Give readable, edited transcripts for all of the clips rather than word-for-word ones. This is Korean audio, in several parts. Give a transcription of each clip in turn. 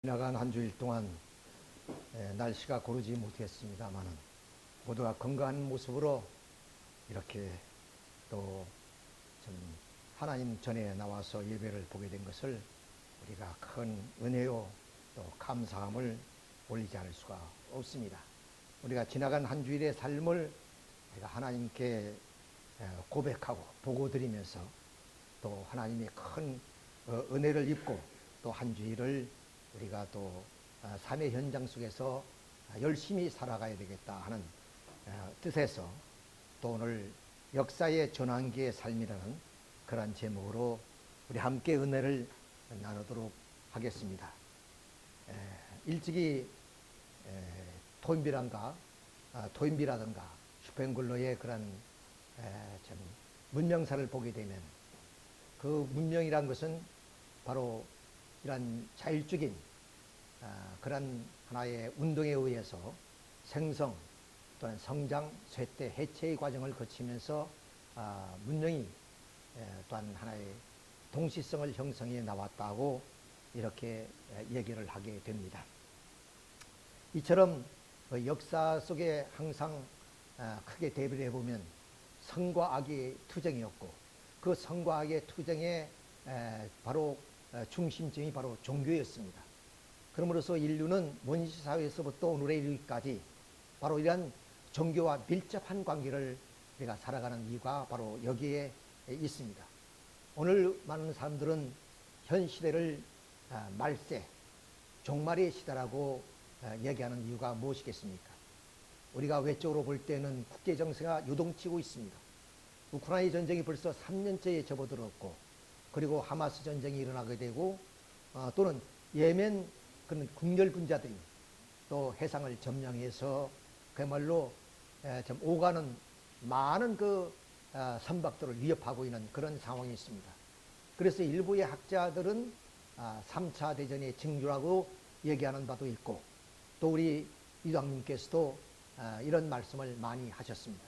지나간 한 주일 동안 날씨가 고르지 못했습니다만은 모두가 건강한 모습으로 이렇게 또 좀 하나님 전에 나와서 예배를 보게 된 것을 우리가 큰 은혜요 또 감사함을 올리지 않을 수가 없습니다. 우리가 지나간 한 주일의 삶을 우리가 하나님께 고백하고 보고드리면서 또 하나님의 큰 은혜를 입고 또 한 주일을 우리가 또 삶의 현장 속에서 열심히 살아가야 되겠다 하는 뜻에서 또 오늘 역사의 전환기의 삶이라는 그러한 제목으로 우리 함께 은혜를 나누도록 하겠습니다. 일찍이 토인비라든가 슈펜글러의 그런 문명사를 보게 되면 그 문명이란 것은 바로 이런 자율적인 그런 하나의 운동에 의해서 생성 또는 성장, 쇠퇴, 해체의 과정을 거치면서 문명이 또한 하나의 동시성을 형성해 나왔다고 이렇게 얘기를 하게 됩니다. 이처럼 그 역사 속에 항상 크게 대비를 해보면 선과 악의 투쟁이었고 그 선과 악의 투쟁의 바로 중심점이 바로 종교였습니다. 그러므로서 인류는 원시 사회에서부터 오늘에 이르기까지 바로 이러한 종교와 밀접한 관계를 우리가 살아가는 이유가 바로 여기에 있습니다. 오늘 많은 사람들은 현 시대를 말세, 종말의 시대라고 얘기하는 이유가 무엇이겠습니까? 우리가 외적으로 볼 때는 국제 정세가 요동치고 있습니다. 우크라이나 전쟁이 벌써 3년째에 접어들었고 그리고 하마스 전쟁이 일어나게 되고 또는 예멘 그런 국열 분자들이 또 해상을 점령해서 그야말로 좀 오가는 많은 그 선박들을 위협하고 있는 그런 상황이 있습니다. 그래서 일부의 학자들은 3차 대전의 징조라고 얘기하는 바도 있고 또 우리 이장님께서도 이런 말씀을 많이 하셨습니다.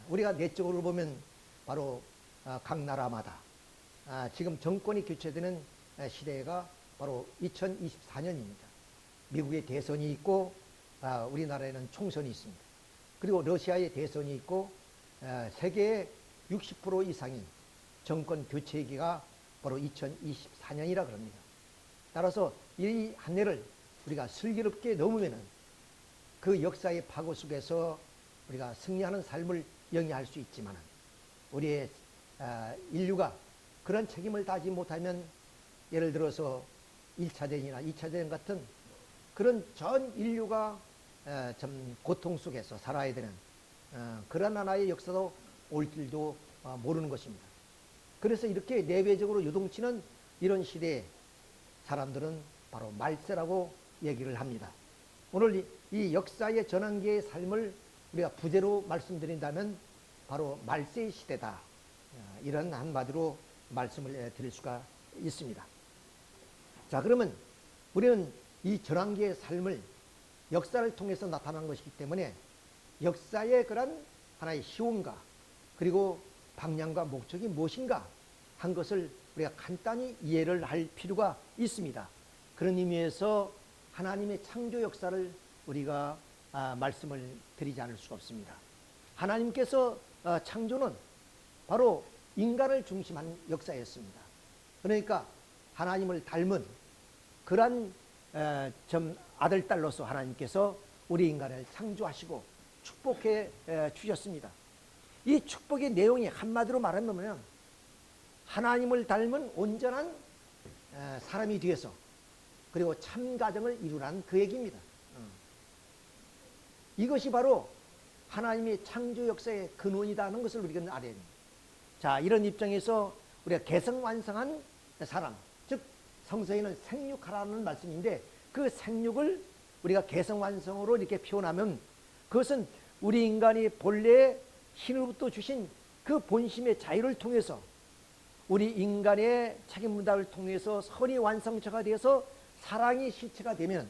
우리가 내적으로 보면 바로 각 나라마다 지금 정권이 교체되는 시대가 바로 2024년입니다. 미국의 대선이 있고 우리나라에는 총선이 있습니다. 그리고 러시아의 대선이 있고 세계의 60% 이상이 정권 교체기가 바로 2024년이라 그럽니다. 따라서 이 한 해를 우리가 슬기롭게 넘으면은 그 역사의 파고 속에서 우리가 승리하는 삶을 영위할 수 있지만 우리의 인류가 그런 책임을 다하지 못하면 예를 들어서 1차 대전이나 2차 대전 같은 그런 전 인류가 참 고통 속에서 살아야 되는 그런 하나의 역사도 올 줄도 모르는 것입니다. 그래서 이렇게 내외적으로 요동치는 이런 시대에 사람들은 바로 말세라고 얘기를 합니다. 오늘 이 역사의 전환기의 삶을 우리가 부제로 말씀드린다면 바로 말세의 시대다. 이런 한마디로 말씀을 드릴 수가 있습니다. 자, 그러면 우리는 이 전환기의 삶을 역사를 통해서 나타난 것이기 때문에 역사의 그런 하나의 희원과 그리고 방향과 목적이 무엇인가 한 것을 우리가 간단히 이해를 할 필요가 있습니다. 그런 의미에서 하나님의 창조 역사를 우리가 말씀을 드리지 않을 수가 없습니다. 하나님께서 창조는 바로 인간을 중심한 역사였습니다. 그러니까 하나님을 닮은 그러한 아들, 딸로서 하나님께서 우리 인간을 창조하시고 축복해 주셨습니다. 이 축복의 내용이 한마디로 말하면 하나님을 닮은 온전한 사람이 되어서 그리고 참 가정을 이루라는 그 얘기입니다. 이것이 바로 하나님의 창조 역사의 근원이라는 것을 우리가 알아야 됩니다. 자, 이런 입장에서 우리가 개성완성한 사람, 즉 성서에는 생육하라는 말씀인데 그 생육을 우리가 개성완성으로 이렇게 표현하면 그것은 우리 인간이 본래 신으로부터 주신 그 본심의 자유를 통해서 우리 인간의 책임 분담을 통해서 선이 완성체가 되어서 사랑이 실체가 되면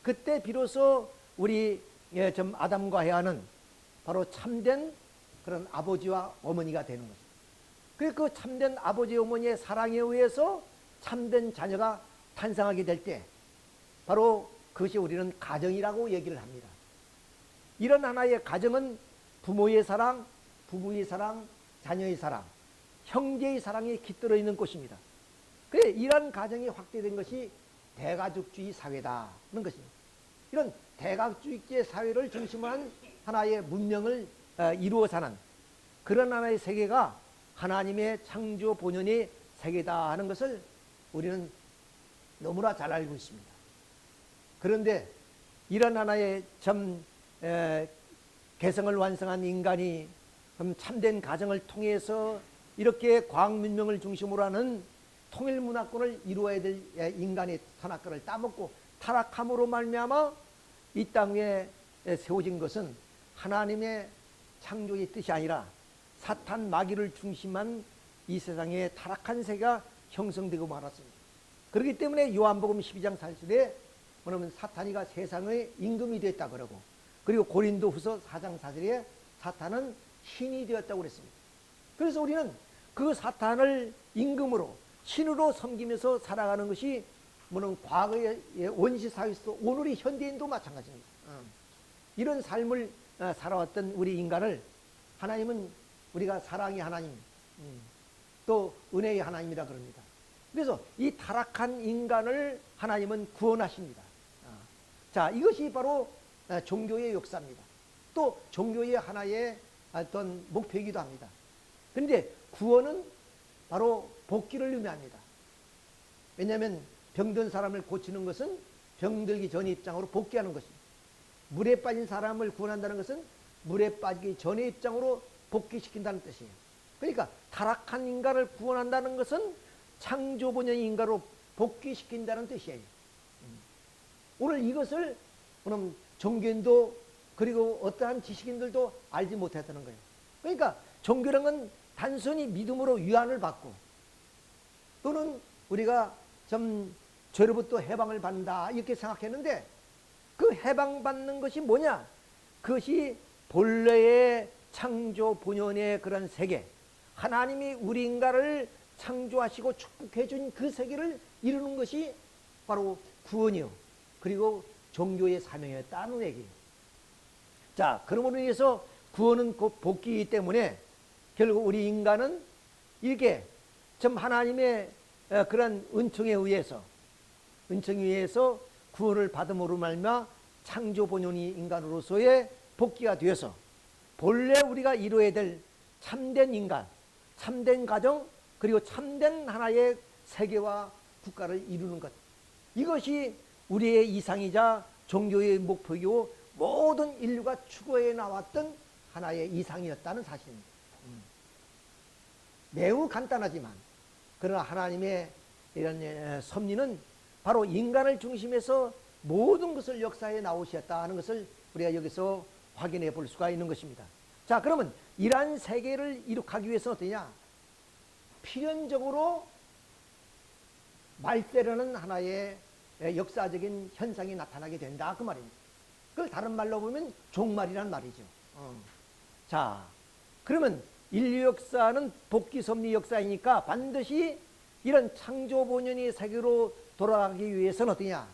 그때 비로소 우리 아담과 해와는 바로 참된 그런 아버지와 어머니가 되는 것입니다. 그 참된 아버지 어머니의 사랑에 의해서 참된 자녀가 탄생하게 될 때 바로 그것이 우리는 가정이라고 얘기를 합니다. 이런 하나의 가정은 부모의 사랑, 부부의 사랑, 자녀의 사랑, 형제의 사랑이 깃들어 있는 곳입니다. 그래, 이런 가정이 확대된 것이 대가족주의 사회다는 것입니다. 이런 대가족주의 사회를 중심으로 한 하나의 문명을 이루어 사는 그런 하나의 세계가 하나님의 창조 본연의 세계다 하는 것을 우리는 너무나 잘 알고 있습니다. 그런데 이런 하나의 개성을 완성한 인간이 참된 가정을 통해서 이렇게 과학 문명을 중심으로 하는 통일 문화권을 이루어야 될 인간의 선악과를 따먹고 타락함으로 말미암아 이 땅 위에 세워진 것은 하나님의 창조의 뜻이 아니라 사탄 마귀를 중심한 이 세상의 타락한 세계가 형성되고 말았습니다. 그렇기 때문에 요한복음 12장 4절에 뭐냐면 사탄이가 세상의 임금이 되었다 그러고, 그리고 고린도후서 4장 4절에 사탄은 신이 되었다고 그랬습니다. 그래서 우리는 그 사탄을 임금으로 신으로 섬기면서 살아가는 것이 뭐냐면 과거의 원시 사회에서도 오늘의 현대인도 마찬가지입니다. 이런 삶을 살아왔던 우리 인간을 하나님은 우리가 사랑의 하나님, 또 은혜의 하나님이라 그럽니다. 그래서 이 타락한 인간을 하나님은 구원하십니다. 자, 이것이 바로 종교의 역사입니다. 또 종교의 하나의 어떤 목표이기도 합니다. 그런데 구원은 바로 복귀를 의미합니다. 왜냐하면 병든 사람을 고치는 것은 병들기 전의 입장으로 복귀하는 것입니다. 물에 빠진 사람을 구원한다는 것은 물에 빠지기 전의 입장으로 복귀시킨다는 뜻이에요. 그러니까 타락한 인간을 구원한다는 것은 창조 본연의 인간으로 복귀시킨다는 뜻이에요. 오늘 이것을 그럼 종교인도 그리고 어떠한 지식인들도 알지 못했다는 거예요. 그러니까 종교라는 단순히 믿음으로 위안을 받고 또는 우리가 좀 죄로부터 해방을 받는다 이렇게 생각했는데, 그 해방받는 것이 뭐냐? 그것이 본래의 창조 본연의 그런 세계, 하나님이 우리 인간을 창조하시고 축복해 준 그 세계를 이루는 것이 바로 구원이요, 그리고 종교의 사명이었다는 얘기예요. 자, 그러므로 인해서 구원은 곧 복귀이기 때문에 결국 우리 인간은 이렇게 좀 하나님의 그런 은총에 의해서 구원을 받음으로 말미암아 창조 본연의 인간으로서의 복귀가 되어서 본래 우리가 이루어야 될 참된 인간, 참된 가정, 그리고 참된 하나의 세계와 국가를 이루는 것, 이것이 우리의 이상이자 종교의 목표이고 모든 인류가 추구해 나왔던 하나의 이상이었다는 사실입니다. 매우 간단하지만 그러나 하나님의 이런 섭리는 바로 인간을 중심해서 모든 것을 역사해 나오셨다 하는 것을 우리가 여기서 확인해 볼 수가 있는 것입니다. 자, 그러면 이러한 세계를 이룩하기 위해서는 어떠냐? 필연적으로 말세라는 하나의 역사적인 현상이 나타나게 된다 그 말입니다. 그걸 다른 말로 보면 종말이란 말이죠. 자, 그러면 인류 역사는 복귀 섭리 역사이니까 반드시 이런 창조 본연의 세계로 돌아가기 위해서는 어떠냐?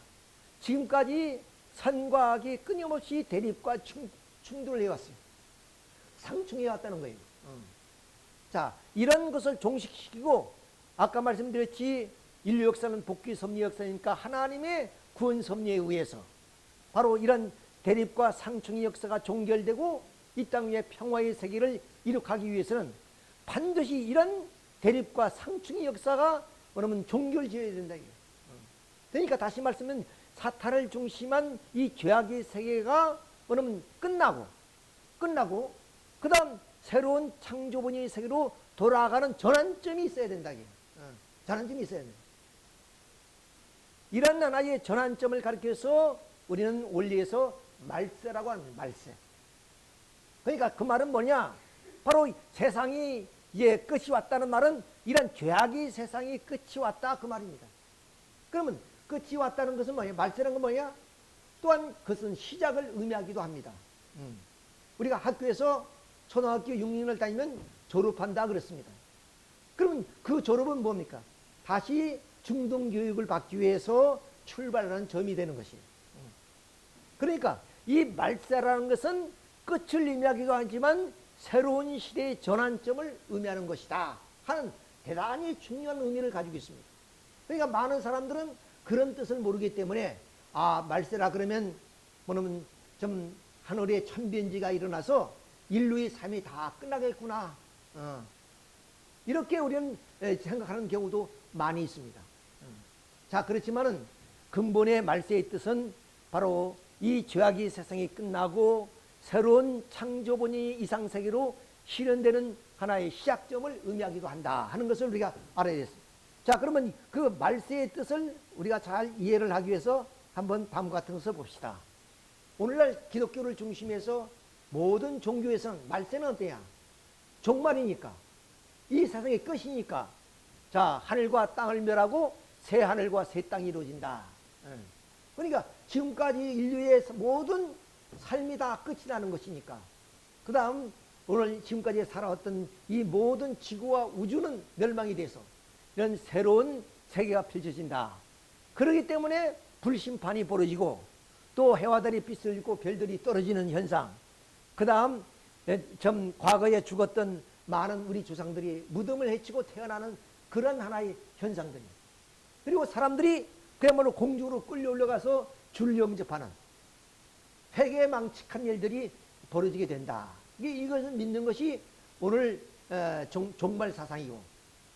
지금까지 선과 악이 끊임없이 대립과 충돌을 해왔어요. 상충해 왔다는 거예요. 자, 이런 것을 종식시키고 아까 말씀드렸지, 인류 역사는 복귀 섭리 역사니까 하나님의 구원 섭리에 의해서 바로 이런 대립과 상충의 역사가 종결되고 이 땅 위에 평화의 세계를 이룩하기 위해서는 반드시 이런 대립과 상충의 역사가 뭐냐면 종결지어야 된다. 그러니까 다시 말씀은 사탄을 중심한 이 죄악의 세계가 뭐냐면 끝나고 그 다음 새로운 창조본의 세계로 돌아가는 전환점이 있어야 된다. 전환점이 있어야 된다. 이런 하나의 전환점을 가리켜서 우리는 원리에서 말세라고 합니다. 말세. 그러니까 그 말은 뭐냐? 바로 세상이 이제 끝이 왔다는 말은 이런 죄악의 세상이 끝이 왔다 그 말입니다. 그러면 끝이 왔다는 것은 뭐냐? 말세라는 건 뭐냐? 또한 그것은 시작을 의미하기도 합니다. 우리가 학교에서 초등학교 6년을 다니면 졸업한다 그랬습니다. 그러면 그 졸업은 뭡니까? 다시 중등교육을 받기 위해서 출발하는 점이 되는 것이에요. 그러니까 이 말세라는 것은 끝을 의미하기도 하지만 새로운 시대의 전환점을 의미하는 것이다 하는 대단히 중요한 의미를 가지고 있습니다. 그러니까 많은 사람들은 그런 뜻을 모르기 때문에 말세라 그러면 뭐냐면 좀 하늘에 천변지가 일어나서 인류의 삶이 다 끝나겠구나, 이렇게 우리는 생각하는 경우도 많이 있습니다. 자, 그렇지만은 근본의 말세의 뜻은 바로 이 죄악의 세상이 끝나고 새로운 창조본이 이 세계로 실현되는 하나의 시작점을 의미하기도 한다 하는 것을 우리가 알아야 됐습니다. 자, 그러면 그 말세의 뜻을 우리가 잘 이해를 하기 위해서 한번 다음과 같은 것을 봅시다. 오늘날 기독교를 중심해서 모든 종교에서는 말세는 어때야? 종말이니까, 이 세상의 끝이니까, 자, 하늘과 땅을 멸하고 새 하늘과 새 땅이 이루어진다. 그러니까 지금까지 인류의 모든 삶이 다 끝이 나는 것이니까, 그 다음 오늘 지금까지 살아왔던 이 모든 지구와 우주는 멸망이 돼서 이런 새로운 세계가 펼쳐진다. 그렇기 때문에 불심판이 벌어지고 또 해와 달이 빛을 잃고 별들이 떨어지는 현상, 그 다음 좀 과거에 죽었던 많은 우리 조상들이 무덤을 헤치고 태어나는 그런 하나의 현상들이, 그리고 사람들이 그야말로 공중으로 끌려 올라가서 줄 영접하는 회개망측한 일들이 벌어지게 된다. 이것을 믿는 것이 오늘 종말 사상이고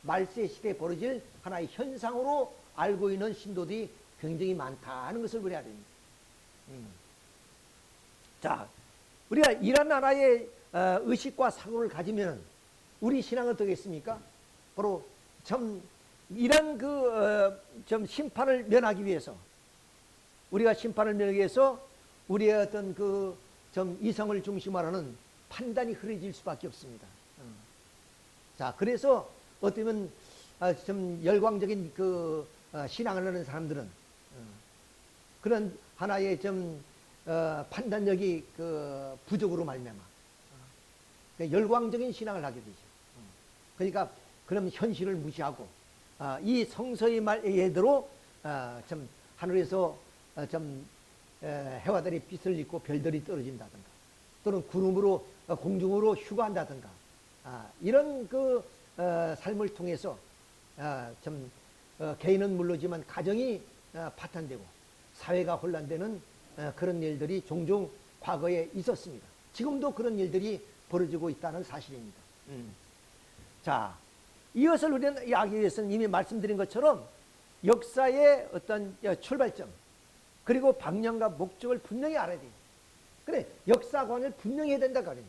말세 시대에 벌어질 하나의 현상으로 알고 있는 신도들이 굉장히 많다 하는 것을 우리가 알아야 됩니다. 자, 우리가 이런 하나의 의식과 사고를 가지면 우리 신앙은 어떻겠습니까? 바로 참 이런 좀 심판을 면하기 위해서, 우리가 심판을 면하기 위해서 우리의 어떤 좀 이성을 중심으로 하는 판단이 흐려질 수밖에 없습니다. 자, 그래서 어쩌면 좀 열광적인 신앙을 하는 사람들은 그런 하나의 좀 판단력이 부족으로 말미암아 열광적인 신앙을 하게 되죠. 그러니까 그럼 현실을 무시하고 이 성서의 말 예대로 좀 하늘에서 좀 해와 달이 빛을 잃고 별들이 떨어진다든가, 또는 구름으로 공중으로 휴가한다든가, 이런 삶을 통해서 좀 개인은 물론이지만 가정이 파탄되고 사회가 혼란되는 그런 일들이 종종 과거에 있었습니다. 지금도 그런 일들이 벌어지고 있다는 사실입니다. 자, 이것을 우리는 알기 위해서는 이미 말씀드린 것처럼 역사의 어떤 출발점, 그리고 방향과 목적을 분명히 알아야 돼요. 그래, 역사관을 분명히 해야 된다 그래요.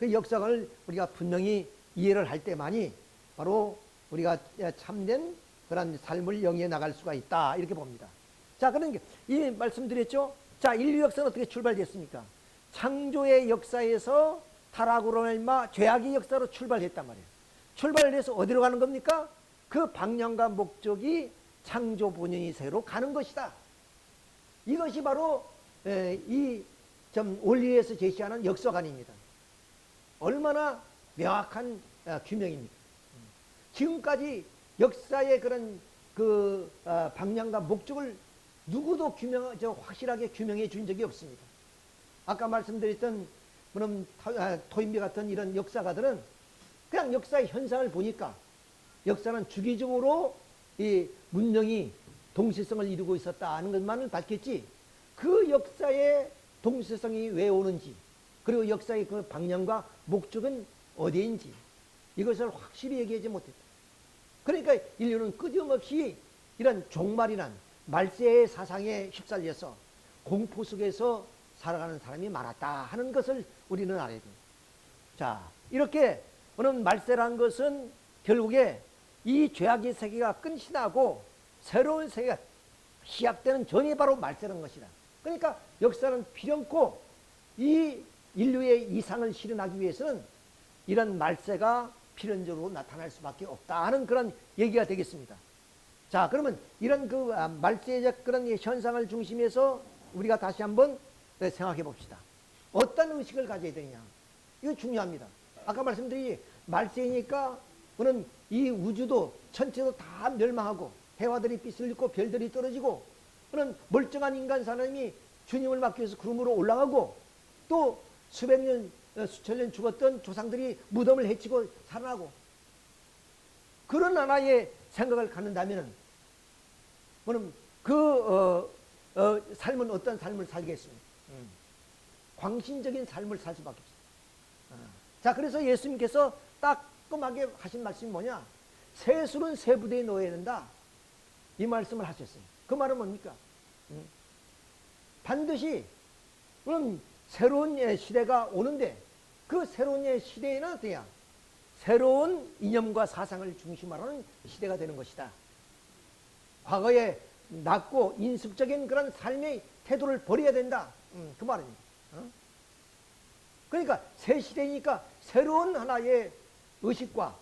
그 역사관을 우리가 분명히 이해를 할 때만이 바로 우리가 참된 그런 삶을 영위해 나갈 수가 있다, 이렇게 봅니다. 자, 그러니까 이 말씀드렸죠. 자, 인류 역사는 어떻게 출발됐습니까? 창조의 역사에서 타락으로 말미암아 죄악의 역사로 출발했단 말이에요. 출발을 해서 어디로 가는 겁니까? 그 방향과 목적이 창조 본연의 세계로 가는 것이다. 이것이 바로 이 좀 원리에서 제시하는 역사관입니다. 얼마나 명확한 규명입니까? 지금까지 역사의 그런 방향과 목적을 누구도 확실하게 규명해 준 적이 없습니다. 아까 말씀드렸던 토인비 같은 이런 역사가들은 그냥 역사의 현상을 보니까 역사는 주기적으로 이 문명이 동시성을 이루고 있었다 하는 것만을 밝혔지, 그 역사의 동시성이 왜 오는지, 그리고 역사의 그 방향과 목적은 어디인지 이것을 확실히 얘기하지 못했다. 그러니까 인류는 끊임없이 이런 종말이란 말세의 사상에 휩쓸려서 공포 속에서 살아가는 사람이 많았다 하는 것을 우리는 알아야 됩니다. 자, 이렇게 오늘 말세라는 것은 결국에 이 죄악의 세계가 끝이 나고 새로운 세계가 시작되는 전이 바로 말세라는 것이다. 그러니까 역사는 필연코 이 인류의 이상을 실현하기 위해서는 이런 말세가 필연적으로 나타날 수밖에 없다 하는 그런 얘기가 되겠습니다. 자, 그러면 이런 말세적 그런 현상을 중심해서 우리가 다시 한번 생각해 봅시다. 어떤 의식을 가져야 되느냐, 이거 중요합니다. 아까 말씀드린 말세이니까 그는 이 우주도 전체도 다 멸망하고 해와들이 빛을 잃고 별들이 떨어지고 그런 멀쩡한 인간 사람이 주님을 맡기 위해서 구름으로 올라가고 또 수백 년 수천 년 죽었던 조상들이 무덤을 헤치고 살아나고 그런 하나의 생각을 갖는다면은 그럼 삶은 어떤 삶을 살겠습니까? 광신적인 삶을 살 수밖에 없어요. 자, 그래서 예수님께서 따끔하게 하신 말씀이 뭐냐? 세술은 세 부대에 넣어야 된다. 이 말씀을 하셨어요. 그 말은 뭡니까? 반드시 그럼 새로운 시대가 오는데 그 새로운 시대에는 어때야? 새로운 이념과 사상을 중심으로 하는 시대가 되는 것이다. 과거에 낮고 인습적인 그런 삶의 태도를 버려야 된다. 그 말입니다. 그러니까 새 시대니까 새로운 하나의 의식과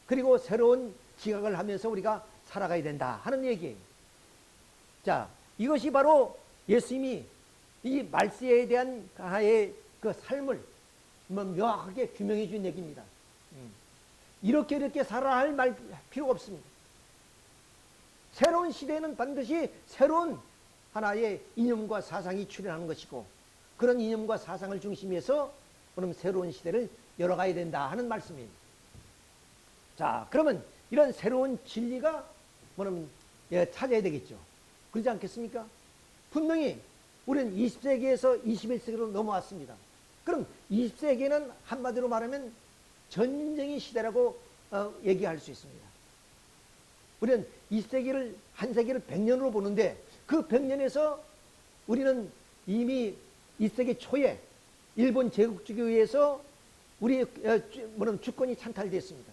그리고 새로운 지각을 하면서 우리가 살아가야 된다 하는 얘기예요. 자, 이것이 바로 예수님이 이 말세에 대한 하나의 그 삶을 명확하게 규명해 준 얘기입니다. 이렇게 살아야 할 말 필요가 없습니다. 새로운 시대에는 반드시 새로운 하나의 이념과 사상이 출현하는 것이고 그런 이념과 사상을 중심해서 그럼 새로운 시대를 열어가야 된다 하는 말씀입니다. 자, 그러면 이런 새로운 진리가 뭐냐면 찾아야 되겠죠. 그렇지 않겠습니까? 분명히 우리는 20세기에서 21세기로 넘어왔습니다. 그럼 20세기는 한마디로 말하면 전쟁의 시대라고 얘기할 수 있습니다. 우리는 20세기를 한 세기를 100년으로 보는데 그 100년에서 우리는 이미 20세기 초에 일본 제국주의에 의해서 우리 주권이 찬탈됐습니다.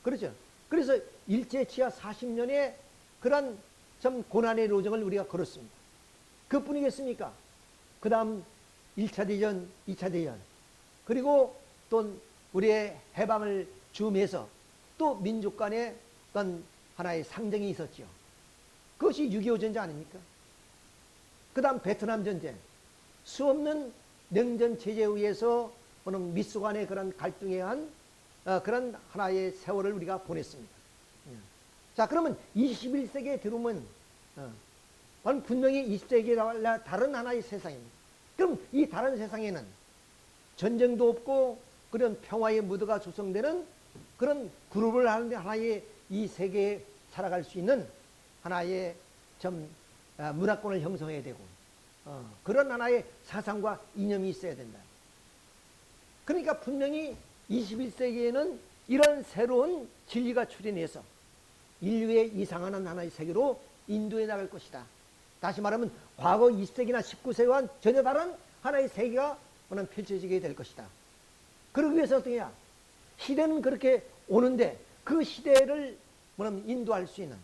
그렇죠? 그래서 일제 치하 40년의 그런 참 고난의 로정을 우리가 걸었습니다. 그뿐이겠습니까? 그 다음 1차 대전, 2차 대전 그리고 또 우리의 해방을 즈음해서 또 민족 간의 어떤 하나의 상정이 있었죠. 그것이 6.25 전쟁 아닙니까? 그 다음 베트남 전쟁 수없는 냉전 체제에 의해서 미소 간의 그런 갈등에 의한 그런 하나의 세월을 우리가 보냈습니다. 자, 그러면 21세기에 들어오면 분명히 20세기와 다른 하나의 세상입니다. 그럼 이 다른 세상에는 전쟁도 없고 그런 평화의 무드가 조성되는 그런 그룹을 하는 하나의 이 세계에 살아갈 수 있는 하나의 문화권을 형성해야 되고 그런 하나의 사상과 이념이 있어야 된다. 그러니까 분명히 21세기에는 이런 새로운 진리가 출현해서 인류의 이상한 하나의 세계로 인도해 나갈 것이다. 다시 말하면 과거 20세기나 19세기와는 전혀 다른 하나의 세계가 펼쳐지게 될 것이다. 그러기 위해서 어떻게 해야? 시대는 그렇게 오는데 그 시대를 인도할 수 있는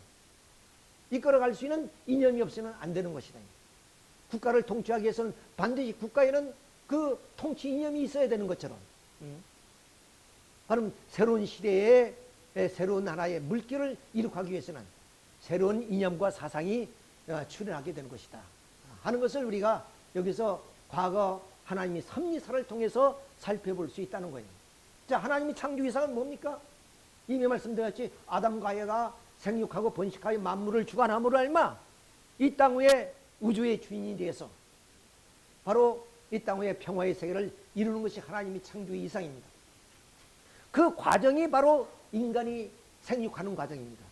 이끌어갈 수 있는 이념이 없으면 안 되는 것이다. 국가를 통치하기 위해서는 반드시 국가에는 그 통치 이념이 있어야 되는 것처럼 바로 새로운 시대에 새로운 하나의 물결을 이룩하기 위해서는 새로운 이념과 사상이 출현하게 되는 것이다 하는 것을 우리가 여기서 과거 하나님이 섭리사를 통해서 살펴볼 수 있다는 거예요. 자, 하나님이 창조이사가 뭡니까? 이미 말씀드렸지. 아담과 하와가 생육하고 번식하여 만물을 주관함으로 알마 이 땅 위에 우주의 주인이 되어서 바로 이 땅 위에 평화의 세계를 이루는 것이 하나님이 창조의 이상입니다. 그 과정이 바로 인간이 생육하는 과정입니다.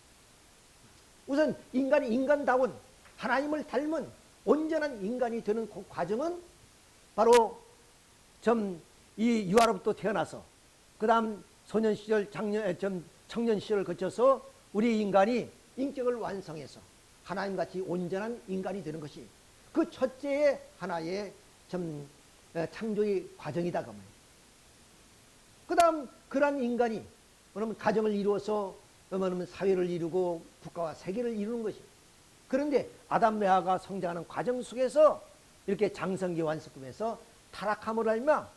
우선 인간이 인간다운 하나님을 닮은 온전한 인간이 되는 그 과정은 바로 이 유아로부터 태어나서 그 다음 소년 시절, 청년 시절을 거쳐서 우리 인간이 인격을 완성해서 하나님같이 온전한 인간이 되는 것이 그 첫째의 하나의 창조의 과정이다. 그 다음 그러한 인간이 가정을 이루어서 사회를 이루고 국가와 세계를 이루는 것이. 그런데 아담 레아가 성장하는 과정 속에서 이렇게 장성기 완성금에서 타락함을 알며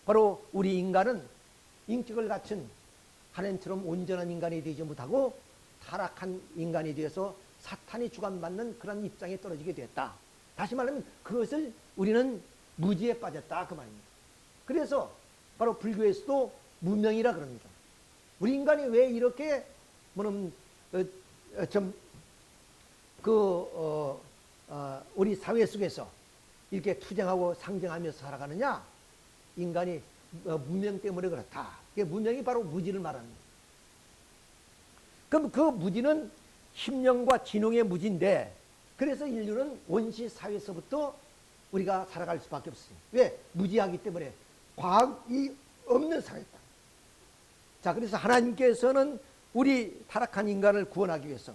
바로 우리 인간은 인격을 갖춘 하나님처럼 온전한 인간이 되지 못하고 타락한 인간이 되어서 사탄이 주관받는 그런 입장에 떨어지게 되었다. 다시 말하면 그것을 우리는 무지에 빠졌다 그 말입니다. 그래서 바로 불교에서도 무명이라 그럽니다. 우리 인간이 왜 이렇게 우리 사회 속에서 이렇게 투쟁하고 상정하면서 살아가느냐? 인간이 문명 때문에 그렇다. 문명이 바로 무지를 말합니다. 그럼 그 무지는 심령과 진홍의 무지인데, 그래서 인류는 원시 사회에서부터 우리가 살아갈 수밖에 없어요. 왜? 무지하기 때문에. 과학이 없는 사회다. 자, 그래서 하나님께서는 우리 타락한 인간을 구원하기 위해서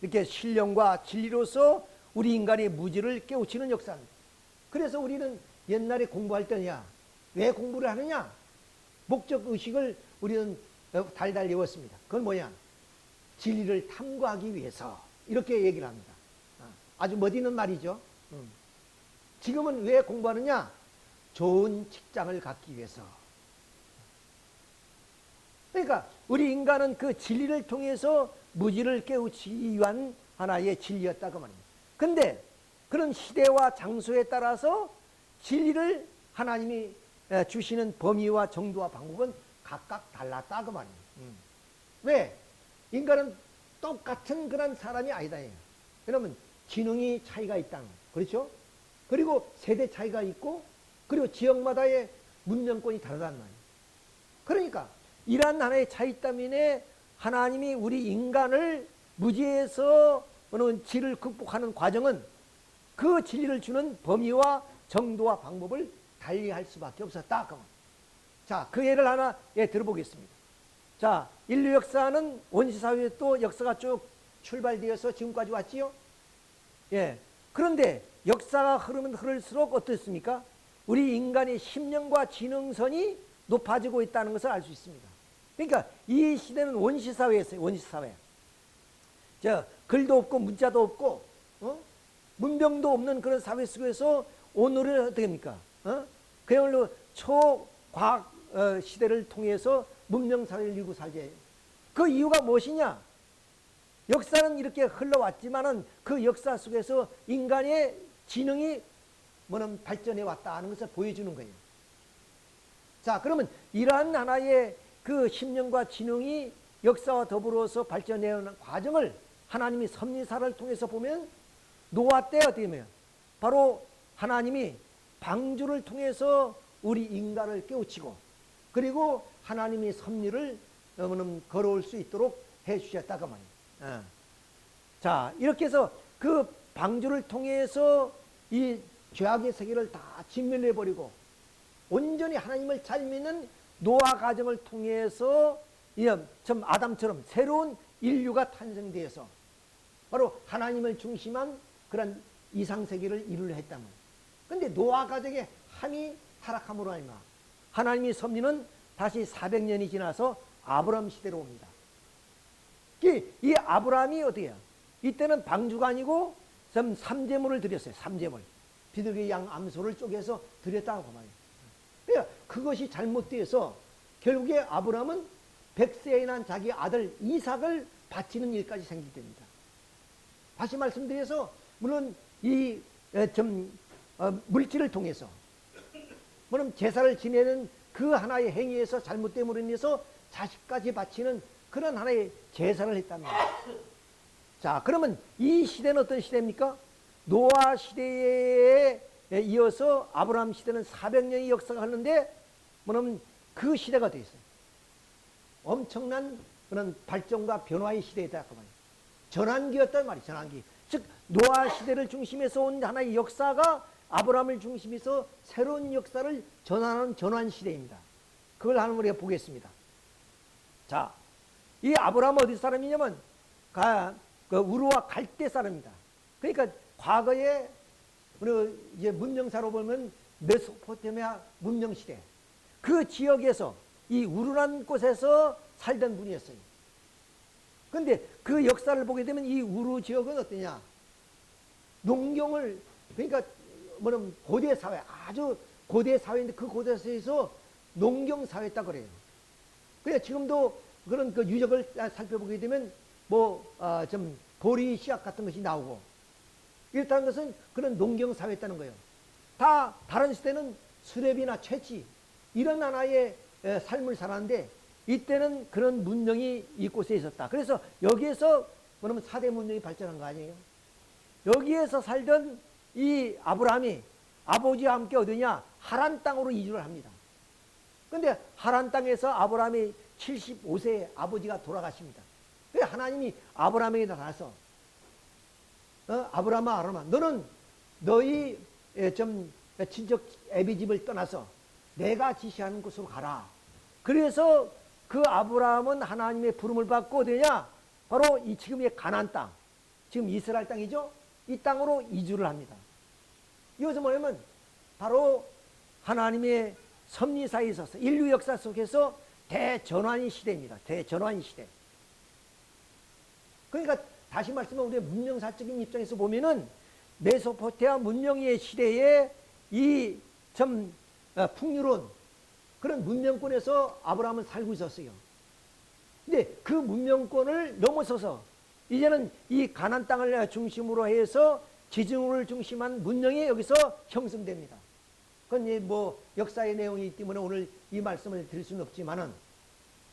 이렇게 신령과 진리로서 우리 인간의 무지를 깨우치는 역사입니다. 그래서 우리는 옛날에 공부할 때냐, 왜 공부를 하느냐? 목적 의식을 우리는 달달 외웠습니다. 그건 뭐냐? 진리를 탐구하기 위해서, 이렇게 얘기를 합니다. 아주 멋있는 말이죠. 지금은 왜 공부하느냐? 좋은 직장을 갖기 위해서. 그러니까 우리 인간은 그 진리를 통해서 무지를 깨우치기 위한 하나의 진리였다고 말입니다. 근데 그런 시대와 장소에 따라서 진리를 하나님이 주시는 범위와 정도와 방법은 각각 달랐다고 말입니다. 왜? 인간은 똑같은 그런 사람이 아니다. 그러면 지능이 차이가 있다는 거예요. 그렇죠? 그리고 세대 차이가 있고, 그리고 지역마다의 문명권이 다르단 말이에요. 그러니까 이러한 하나의 차이 때문에 하나님이 우리 인간을 무지에서 어느 질을 극복하는 과정은 그 진리를 주는 범위와 정도와 방법을 달리할 수밖에 없었다. 자, 그 예를 하나 들어보겠습니다. 자, 인류 역사는 원시사회에 또 역사가 쭉 출발되어서 지금까지 왔지요. 예. 그런데 역사가 흐르면 흐를수록 어떻습니까? 우리 인간의 심령과 지능선이 높아지고 있다는 것을 알 수 있습니다. 그러니까 이 시대는 원시사회였어요. 원시사회. 글도 없고 문자도 없고 문명도 없는 그런 사회 속에서 오늘은 어떻게 합니까? 그야말로 초과학 시대를 통해서 문명사회를 이루고 살게. 그 이유가 무엇이냐? 역사는 이렇게 흘러왔지만은 그 역사 속에서 인간의 지능이 발전해 왔다 하는 것을 보여주는 거예요. 자, 그러면 이러한 하나의 그 심령과 지능이 역사와 더불어서 발전해오는 과정을 하나님이 섭리사를 통해서 보면, 노아 때 어떻게 보면 바로 하나님이 방주를 통해서 우리 인간을 깨우치고, 그리고 하나님이 섭리를 걸어올 수 있도록 해주셨다고 말이에요. 자, 이렇게 해서 그 방주를 통해서 이 죄악의 세계를 다 진멸해버리고 온전히 하나님을 잘 믿는 노아 가정을 통해서 좀 아담처럼 새로운 인류가 탄생되어서 바로 하나님을 중심한 그런 이상세계를 이루려 했단 말이에요. 그런데 노아 가정의 함이 타락함으로 말미암아 하나님의 섭리는 다시 400년이 지나서 아브라함 시대로 옵니다. 이 아브라함이 어떻게 해요? 이때는 방주가 아니고 삼재물을 드렸어요. 삼재물. 비둘기 양 암소를 쪼개서 드렸다고 말이에요. 그러니까 그것이 잘못되어서 결국에 아브라함은 100세에 난 자기 아들 이삭을 바치는 일까지 생기됩니다. 다시 말씀드려서 물론 이 물질을 통해서 물론 제사를 지내는 그 하나의 행위에서 잘못됨으로 인해서 자식까지 바치는 그런 하나의 제사를 했답니다. 자, 그러면 이 시대는 어떤 시대입니까? 노아 시대에 이어서 아브라함 시대는 400년의 역사가 하는데, 뭐냐면 그 시대가 되어 있어요. 엄청난 그런 발전과 변화의 시대다. 전환기였단 말이에요. 전환기. 즉 노아 시대를 중심에서 온 하나의 역사가 아브라함을 중심에서 새로운 역사를 전환하는 전환 시대입니다. 그걸 하는 우리가 보겠습니다. 자, 이 아브라함은 어디 사람이냐면 그 우르와 갈대 사람입니다. 그러니까 과거에 이제 문명사로 보면 메소포타미아 문명 시대, 그 지역에서 이 우르란 곳에서 살던 분이었어요. 그런데 그 역사를 보게 되면 이 우르 지역은 어떠냐? 농경을, 그러니까 뭐냐면 고대 사회, 아주 고대 사회인데 그 고대 사회에서 농경 사회였다 그래요. 그러니까 지금도 그런 그 유적을 살펴보게 되면 좀 보리 씨앗 같은 것이 나오고 이렇다는 것은 그런 농경 사회였다는 거예요. 다 다른 시대는 수렵이나 채취 이런 하나의 삶을 살았는데 이때는 그런 문명이 이곳에 있었다. 그래서 여기에서 뭐냐면 4대 문명이 발전한 거 아니에요? 여기에서 살던 이 아브라함이 아버지와 함께 어디냐? 하란 땅으로 이주를 합니다. 근데 하란 땅에서 아브라함이 75세에 아버지가 돌아가십니다. 그래서 하나님이 아브라함에게 나타나서 아브라함아 너는 너희 좀 친척 애비 집을 떠나서 내가 지시하는 곳으로 가라. 그래서 그 아브라함은 하나님의 부름을 받고 어디냐? 바로 이 지금의 가나안 땅, 지금 이스라엘 땅이죠. 이 땅으로 이주를 합니다. 이것은 뭐냐면 바로 하나님의 섭리사에 있어서 인류 역사 속에서 대전환의 시대입니다. 대전환의 시대. 그러니까 다시 말씀하면 우리의 문명사적인 입장에서 보면은 메소포타미아 문명의 시대에 이 좀 풍요로운 그런 문명권에서 아브라함은 살고 있었어요. 근데 그 문명권을 넘어서서 이제는 이 가나안 땅을 중심으로 해서 지중을 중심한 문명이 여기서 형성됩니다. 그건 이제 뭐 역사의 내용이기 때문에 오늘 이 말씀을 드릴 수는 없지만은,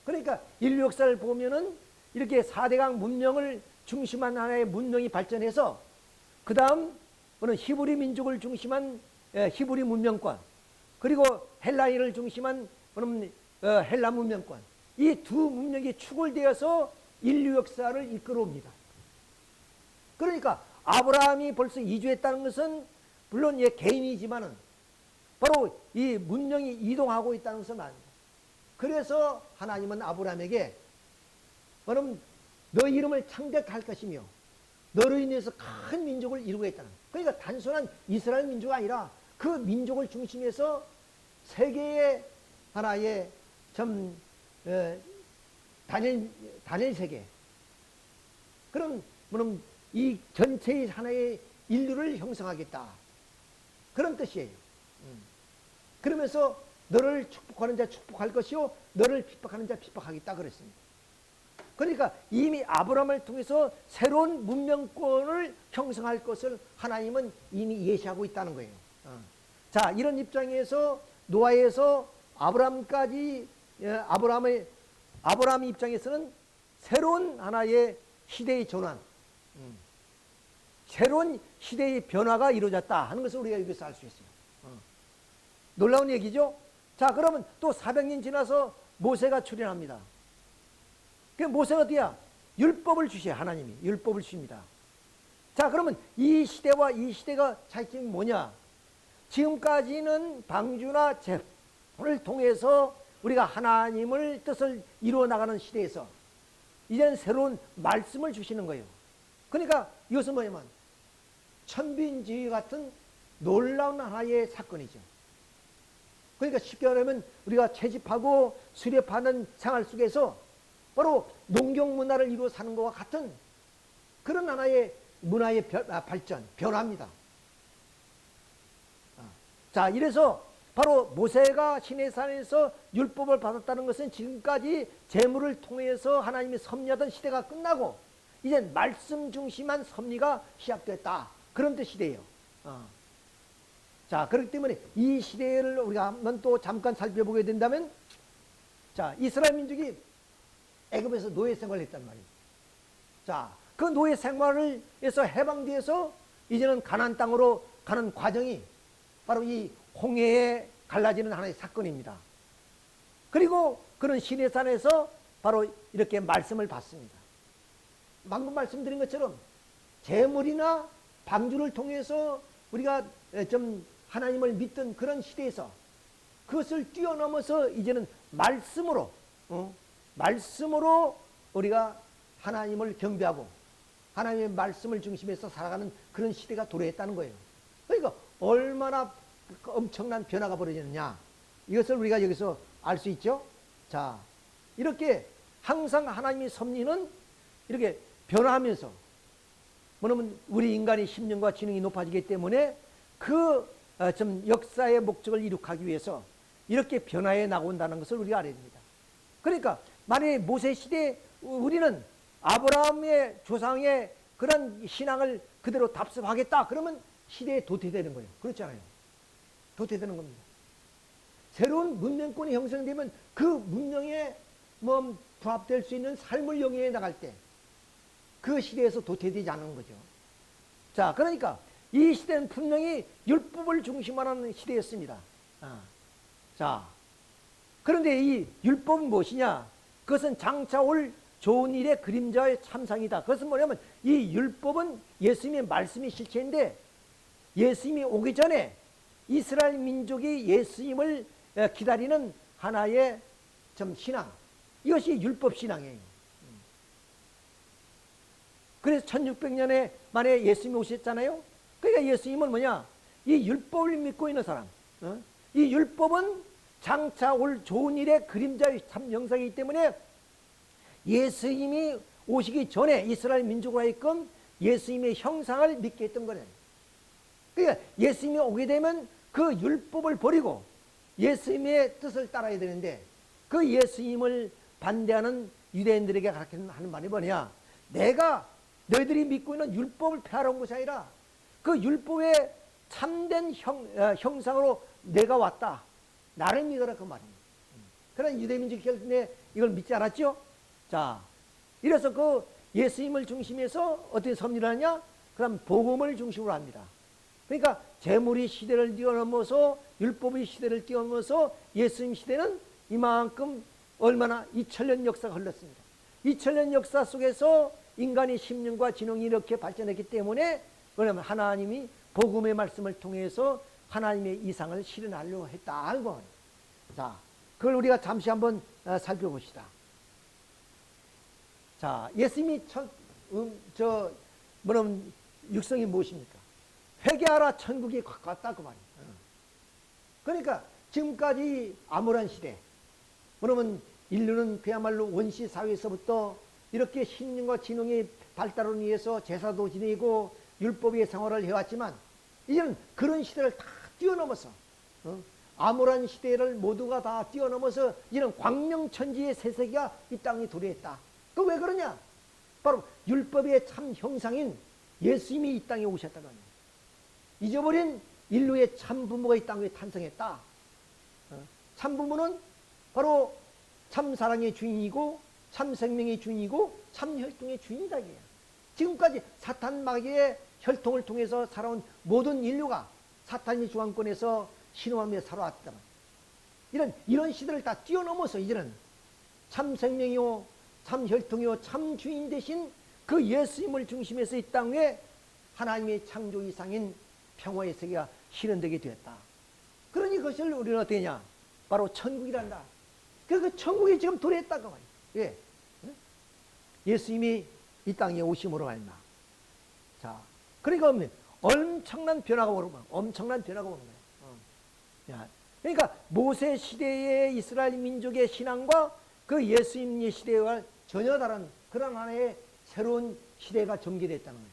그러니까 인류 역사를 보면은 이렇게 4대강 문명을 중심한 하나의 문명이 발전해서 그 다음 히브리 민족을 중심한 히브리 문명권, 그리고 헬라인을 중심한 헬라 문명권, 이 두 문명이 축을되어서 인류 역사를 이끌어옵니다. 그러니까 아브라함이 벌써 이주했다는 것은 물론 개인이지만은 바로 이 문명이 이동하고 있다는 것을 말합니다. 그래서 하나님은 아브라함에게 너 이름을 창대할 것이며 너로 인해서 큰 민족을 이루겠다는, 그러니까 단순한 이스라엘 민족이 아니라 그 민족을 중심해서 세계의 하나의 단일 세계, 그런 이 전체의 하나의 인류를 형성하겠다, 그런 뜻이에요. 그러면서 너를 축복하는 자 축복할 것이요 너를 핍박하는 자 핍박하겠다 그랬습니다. 그러니까 이미 아브라함을 통해서 새로운 문명권을 형성할 것을 하나님은 이미 예시하고 있다는 거예요. 자, 이런 입장에서 노아에서 아브라함까지 아브라함 입장에서는 새로운 하나의 시대의 전환, 새로운 시대의 변화가 이루어졌다 하는 것을 우리가 여기서 알 수 있어요. 놀라운 얘기죠. 자, 그러면 또 400년 지나서 모세가 출현합니다. 그 모세가 어디야? 율법을 주셔. 하나님이 율법을 주십니다. 자, 그러면 이 시대와 이 시대가 차이점이 뭐냐? 지금까지는 방주나 제물을 통해서 우리가 하나님을 뜻을 이루어 나가는 시대에서 이제는 새로운 말씀을 주시는 거예요. 그러니까 이것은 뭐냐면 천빈지휘 같은 놀라운 하나의 사건이죠. 그러니까 쉽게 말하면 우리가 채집하고 수렵하는 생활 속에서 바로 농경 문화를 이루어 사는 것과 같은 그런 하나의 문화의 발전, 변화입니다. 자, 이래서 바로 모세가 시내산에서 율법을 받았다는 것은 지금까지 제물을 통해서 하나님이 섭리하던 시대가 끝나고 이제 말씀 중심한 섭리가 시작됐다, 그런 뜻이래요. 자, 그렇기 때문에 이 시대를 우리가 한번 또 잠깐 살펴보게 된다면, 자, 이스라엘 민족이 애굽에서 노예 생활을 했단 말이에요. 자, 그 노예 생활에서 해방돼서 이제는 가나안 땅으로 가는 과정이 바로 이 홍해에 갈라지는 하나의 사건입니다. 그리고 그런 시내산에서 바로 이렇게 말씀을 받습니다. 방금 말씀드린 것처럼 제물이나 방주를 통해서 우리가 좀 하나님을 믿던 그런 시대에서 그것을 뛰어넘어서 이제는 말씀으로 우리가 하나님을 경배하고 하나님의 말씀을 중심해서 살아가는 그런 시대가 도래했다는 거예요. 그러니까 얼마나 엄청난 변화가 벌어지느냐, 이것을 우리가 여기서 알 수 있죠. 자, 이렇게 항상 하나님의 섭리는 이렇게 변화하면서, 뭐냐면 우리 인간의 심령과 지능이 높아지기 때문에 그 좀 역사의 목적을 이룩하기 위해서 이렇게 변화해 나온다는 것을 우리가 알아야 됩니다. 그러니까 만약에 모세 시대에 우리는 아브라함의 조상의 그런 신앙을 그대로 답습하겠다 그러면 시대에 도태되는 거예요. 그렇잖아요. 도태되는 겁니다. 새로운 문명권이 형성되면 그 문명에 부합될 수 있는 삶을 영위해 나갈 때 그 시대에서 도태되지 않는 거죠. 자, 그러니까 이 시대는 분명히 율법을 중심으로 하는 시대였습니다. 자, 그런데 이 율법은 무엇이냐? 그것은 장차 올 좋은 일의 그림자의 참상이다. 그것은 뭐냐면 이 율법은 예수님의 말씀이 실체인데, 예수님이 오기 전에 이스라엘 민족이 예수님을 기다리는 하나의 좀 신앙, 이것이 율법 신앙이에요. 그래서 1600년에 만에 예수님이 오셨잖아요. 그러니까 예수님은 뭐냐? 이 율법을 믿고 있는 사람, 이 율법은 장차 올 좋은 일의 그림자의 참 형상이기 때문에 예수님이 오시기 전에 이스라엘 민족으로 하여금 예수님의 형상을 믿게 했던 거예요. 그러니까 예수님이 오게 되면 그 율법을 버리고 예수님의 뜻을 따라야 되는데, 그 예수님을 반대하는 유대인들에게 가르치는 말이 뭐냐? 내가 너희들이 믿고 있는 율법을 폐하러 온 것이 아니라 그 율법의 참된 형상으로 내가 왔다. 나를 믿어라, 그 말입니다. 그런 유대민족이 결국에 이걸 믿지 않았죠? 자, 이래서 그 예수님을 중심해서 어떻게 섭리를 하냐? 그럼 복음을 중심으로 합니다. 그러니까 재물이 시대를 뛰어넘어서, 율법의 시대를 뛰어넘어서 예수님 시대는 이만큼 얼마나 2000년 역사가 흘렀습니다. 2000년 역사 속에서 인간의 심령과 지능이 이렇게 발전했기 때문에, 왜냐하면 하나님이 복음의 말씀을 통해서 하나님의 이상을 실현하려고 했다. 이거. 자, 그걸 우리가 잠시 한번 살펴봅시다. 자, 예수님이 뭐냐면 육성이 무엇입니까? 회개하라, 천국이 가깝다, 그 말이에요. 그러니까 지금까지 암울한 시대, 뭐냐면 인류는 그야말로 원시 사회에서부터 이렇게 신령과 지능의 발달을 위해서 제사도 지내고 율법의 생활을 해왔지만, 이제는 그런 시대를 다 뛰어넘어서 암울한 시대를 모두가 다 뛰어넘어서 이제는 광명천지의 새세기가 이 땅에 도래했다. 그 왜 그러냐? 바로 율법의 참 형상인 예수님이 이 땅에 오셨다는 거예요. 잊어버린 인류의 참 부모가 이 땅에 탄생했다. 참 부모는 바로 참 사랑의 주인이고 참 생명의 주인이고 참 혈통의 주인이다. 이게요. 지금까지 사탄 마귀의 혈통을 통해서 살아온 모든 인류가 사탄의 주관권에서 신호하며 살아왔다. 이런 시대를 다 뛰어넘어서 이제는 참 생명이요, 참 혈통이요, 참 주인 대신 그 예수님을 중심해서 이 땅에 하나님의 창조 이상인 평화의 세계가 실현되게 되었다. 그러니 그것을 우리는 어떻게 하냐? 바로 천국이란다. 그 천국이 지금 도래했다고 말이에요. 예. 예수님이 이 땅에 오심으로 말이야. 자, 그러니까 엄청난 변화가 오는 거야. 엄청난 변화가 오는 거야. 그러니까 모세 시대의 이스라엘 민족의 신앙과 그 예수님의 시대와 전혀 다른 그런 하나의 새로운 시대가 전개됐다는 거예요.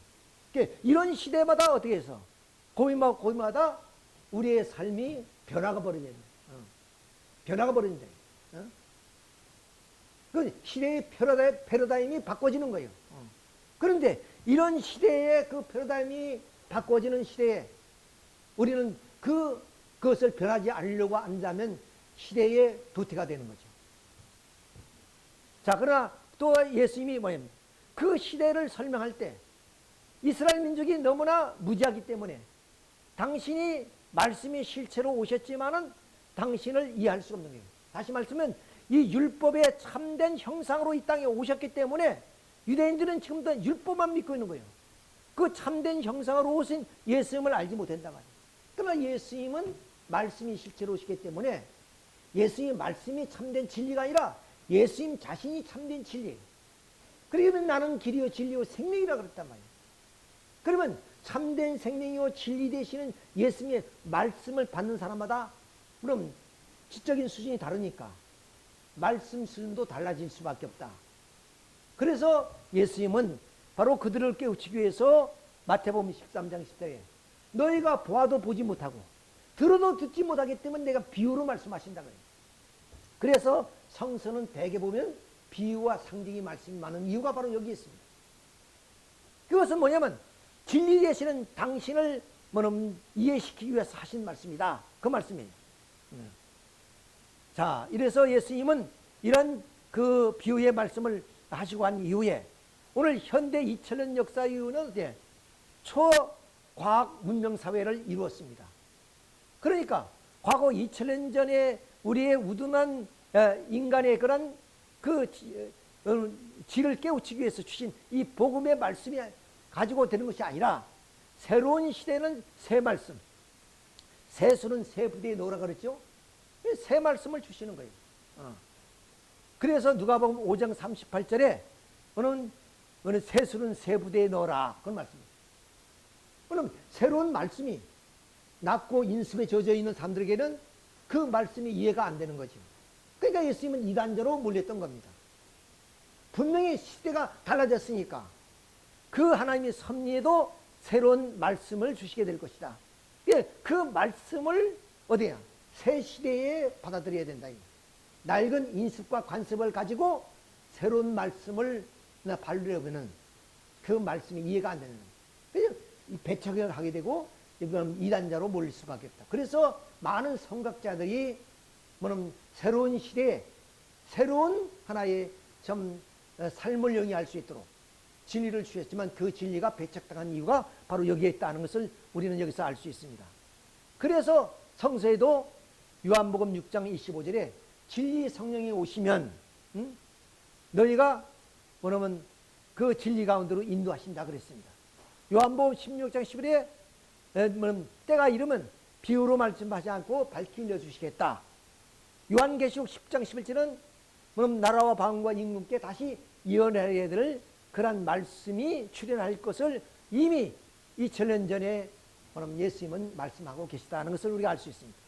그러니까 이런 시대마다 어떻게 해서 고민마다 우리의 삶이 변화가 벌어진다. 변화가 벌어진다. 그 시대의 패러다임이 바꿔지는 거예요. 그런데 이런 시대에 그 패러다임이 바꿔지는 시대에 우리는 그것을 변하지 않으려고 한다면 시대의 도태가 되는 거죠. 자, 그러나 또 예수님이 뭐냐면 그 시대를 설명할 때 이스라엘 민족이 너무나 무지하기 때문에 당신이 말씀이 실체로 오셨지만은 당신을 이해할 수 없는 거예요. 다시 말씀은 이 율법의 참된 형상으로 이 땅에 오셨기 때문에 유대인들은 지금도 율법만 믿고 있는 거예요. 그 참된 형상으로 오신 예수님을 알지 못한단 말이에요. 그러나 예수님은 말씀이 실제로 오시기 때문에 예수님의 말씀이 참된 진리가 아니라 예수님 자신이 참된 진리예요. 그러면 나는 길이요 진리요 생명이라 그랬단 말이에요. 그러면 참된 생명이요 진리 되시는 예수님의 말씀을 받는 사람마다 그럼 지적인 수준이 다르니까 말씀 수준도 달라질 수밖에 없다. 그래서 예수님은 바로 그들을 깨우치기 위해서 마태복음 13장 10절에 너희가 보아도 보지 못하고 들어도 듣지 못하기 때문에 내가 비유로 말씀하신다 그래요. 그래서 성서는 대개 보면 비유와 상징이 말씀이 많은 이유가 바로 여기 있습니다. 그것은 뭐냐면 진리 되시는 당신을 이해시키기 위해서 하신 말씀이다. 그 말씀이에요. 자, 이래서 예수님은 이런 그 비유의 말씀을 하시고 한 이후에 오늘 현대 2000년 역사 이후는 초과학 문명 사회를 이루었습니다. 그러니까 과거 2000년 전에 우리의 우둔한 인간의 그런 그 질을 깨우치기 위해서 주신 이 복음의 말씀이 가지고 되는 것이 아니라 새로운 시대는 새 말씀, 새수는 새 부대에 넣으라 그랬죠. 새 말씀을 주시는 거예요. 그래서 누가복음 5장 38절에 어느 새수는 새 부대에 넣어라 그런 말씀입니다. 그럼 새로운 말씀이 낮고 인습에 젖어 있는 사람들에게는 그 말씀이 이해가 안 되는 거죠. 그러니까 예수님은 이단자로 몰렸던 겁니다. 분명히 시대가 달라졌으니까 그 하나님의 섭리에도 새로운 말씀을 주시게 될 것이다. 그 말씀을 어디야? 새 시대에 받아들여야 된다. 낡은 인습과 관습을 가지고 새로운 말씀을 발휘하면은 그 말씀이 이해가 안 되는 거예요. 배척을 하게 되고 이단자로 몰릴 수밖에 없다. 그래서 많은 성각자들이 새로운 시대에 새로운 하나의 삶을 영위할 수 있도록 진리를 주셨지만 그 진리가 배척당한 이유가 바로 여기에 있다는 것을 우리는 여기서 알 수 있습니다. 그래서 성서에도 요한복음 6장 25절에 진리 성령이 오시면 너희가 그 진리 가운데로 인도하신다 그랬습니다. 요한복음 16장 10절에 때가 이르면 비유로 말씀하지 않고 밝히 알려주시겠다. 요한계시록 10장 11절은 나라와 방언과 임금께 다시 예언해야 될 그런 말씀이 출현할 것을 이미 2000년 전에 예수님은 말씀하고 계시다는 것을 우리가 알 수 있습니다.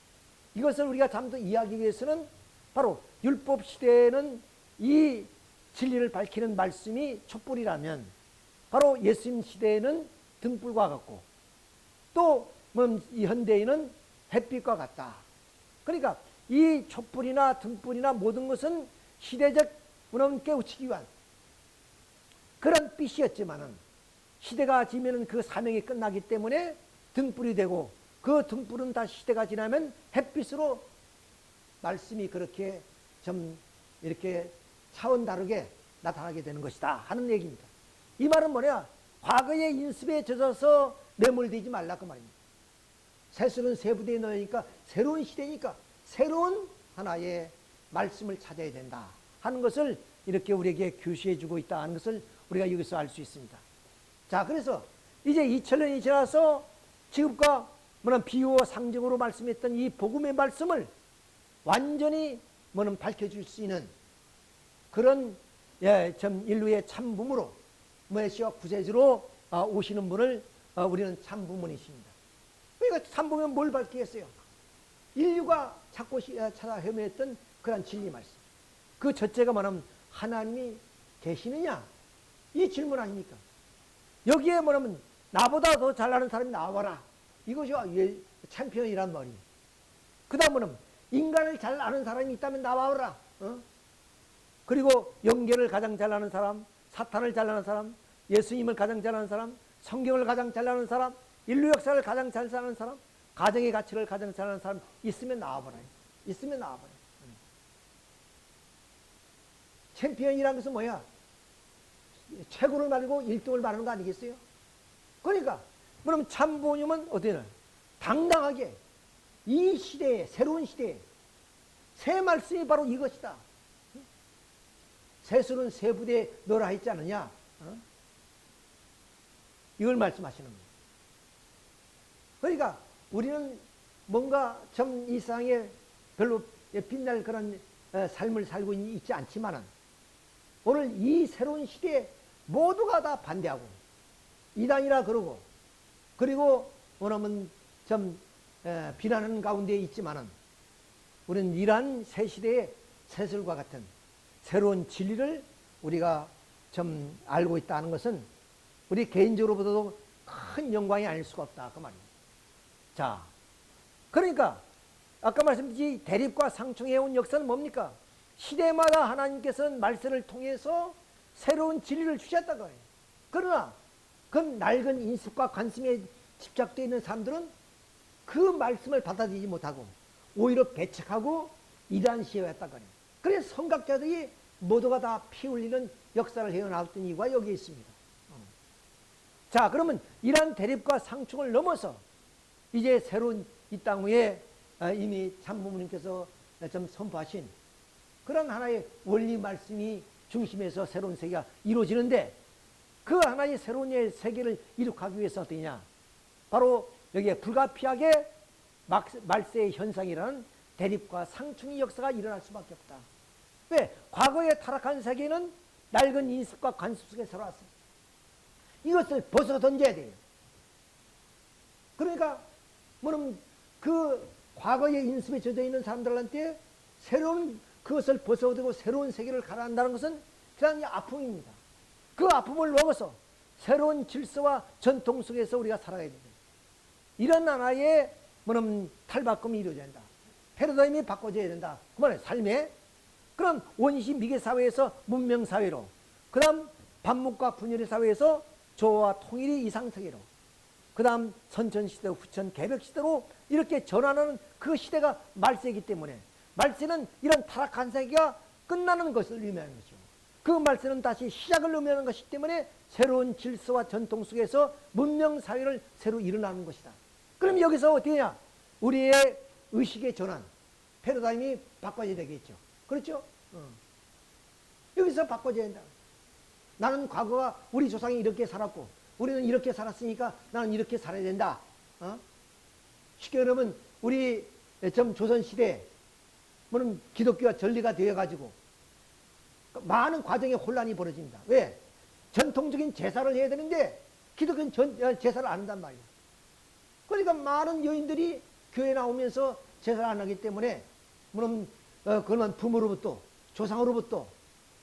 이것을 우리가 좀 더 이해하기 위해서는 바로 율법 시대에는 이 진리를 밝히는 말씀이 촛불이라면 바로 예수님 시대에는 등불과 같고 또 이 현대에는 햇빛과 같다. 그러니까 이 촛불이나 등불이나 모든 것은 시대적 깨우치기 위한 그런 빛이었지만은 시대가 지면은 그 사명이 끝나기 때문에 등불이 되고 그 등불은 다시 시대가 지나면 햇빛으로 말씀이 그렇게 이렇게 차원 다르게 나타나게 되는 것이다 하는 얘기입니다. 이 말은 뭐냐? 과거의 인습에 젖어서 매몰되지 말라 그 말입니다. 새수는 새 부대에 넣으니까 새로운 시대니까 새로운 하나의 말씀을 찾아야 된다 하는 것을 이렇게 우리에게 교시해 주고 있다 하는 것을 우리가 여기서 알 수 있습니다. 자, 그래서 이제 2000년이 지나서 지금과 비유와 상징으로 말씀했던 이 복음의 말씀을 완전히 밝혀줄 수 있는 그런 인류의 참부모로 메시아 구세주로 오시는 분을 우리는 참부모이십니다. 그러니까 참부모는 뭘 밝히겠어요? 인류가 찾고 찾아 헤매했던 그런 진리 말씀. 그 첫째가 뭐냐면 하나님이 계시느냐? 이 질문 아닙니까? 여기에 뭐냐면 나보다 더 잘나는 사람이 나와라. 이것이 챔피언이란 말이에요. 그 다음은 인간을 잘 아는 사람이 있다면 나와라. 그리고 영계를 가장 잘 아는 사람, 사탄을 잘 아는 사람, 예수님을 가장 잘 아는 사람, 성경을 가장 잘 아는 사람, 인류 역사를 가장 잘 아는 사람, 가정의 가치를 가장 잘 아는 사람 있으면 나와버려요. 있으면 나와버려요. 챔피언이라는 것은 뭐야? 최고를 말고 1등을 말하는 거 아니겠어요? 그러니까 그럼 참부모님은 어디는 당당하게 이 시대에 새로운 시대에 새 말씀이 바로 이것이다. 새수는 새 부대에 넣으라 했지 않느냐? 이걸 말씀하시는 거예요. 그러니까 우리는 뭔가 이 세상에 별로 빛날 그런 삶을 살고 있지 않지만은 오늘 이 새로운 시대에 모두가 다 반대하고 이단이라 그러고 그리고 원하면 비난하는 가운데 있지만은 우리는 이러한 새 시대의 새술과 같은 새로운 진리를 우리가 알고 있다는 것은 우리 개인적으로보다도 큰 영광이 아닐 수가 없다 그 말입니다. 자, 그러니까 아까 말씀드린 대립과 상충해온 역사는 뭡니까? 시대마다 하나님께서는 말씀을 통해서 새로운 진리를 주셨다 거예요. 그러나 그 낡은 인습과 관심에 집착되어 있는 사람들은 그 말씀을 받아들이지 못하고 오히려 배척하고 이단시해왔다 거예요. 그래서 성각자들이 모두가 다 피 흘리는 역사를 헤어나왔던 이유가 여기에 있습니다. 자, 그러면 이러한 대립과 상충을 넘어서 이제 새로운 이 땅 위에 이미 참부모님께서 좀 선포하신 그런 하나의 원리 말씀이 중심에서 새로운 세계가 이루어지는데, 그 하나의 새로운 세계를 이룩하기 위해서 어떠냐, 바로 여기에 불가피하게 말세의 현상이라는 대립과 상충의 역사가 일어날 수밖에 없다. 왜? 과거의 타락한 세계는 낡은 인습과 관습 속에 살아왔습니다. 이것을 벗어 던져야 돼요. 그러니까 뭐냐면 그 과거의 인습에 젖어 있는 사람들한테 새로운 그것을 벗어들고 새로운 세계를 가라한다는 것은 그냥 아픔입니다. 그 아픔을 넘어서 새로운 질서와 전통 속에서 우리가 살아야 된다. 이런 하나의 뭐냐면 탈바꿈이 이루어져야 된다. 패러다임이 바꿔져야 된다. 그만해 삶에. 그럼 원시 미개 사회에서 문명 사회로, 그 다음 반목과 분열의 사회에서 조화와 통일이 이상 세계로, 그 다음 선천 시대, 후천 개벽 시대로 이렇게 전환하는 그 시대가 말세이기 때문에, 말세는 이런 타락한 세계가 끝나는 것을 의미하는 거죠. 그 말세는 다시 시작을 의미하는 것이기 때문에 새로운 질서와 전통 속에서 문명 사회를 새로 일어나는 것이다. 그럼 여기서 어떻게 하냐? 우리의 의식의 전환, 패러다임이 바꿔져야 되겠죠. 그렇죠? 여기서 바꿔져야 된다. 나는 과거와 우리 조상이 이렇게 살았고 우리는 이렇게 살았으니까 나는 이렇게 살아야 된다. 쉽게 말하면 우리 조선시대에 뭐는 기독교가 전리가 되어가지고 많은 과정에 혼란이 벌어집니다. 왜? 전통적인 제사를 해야 되는데 기독교는 제사를 안 한단 말이에요. 그러니까 많은 여인들이 교회 나오면서 제사를 안 하기 때문에 물론 그런 부모로부터 조상으로부터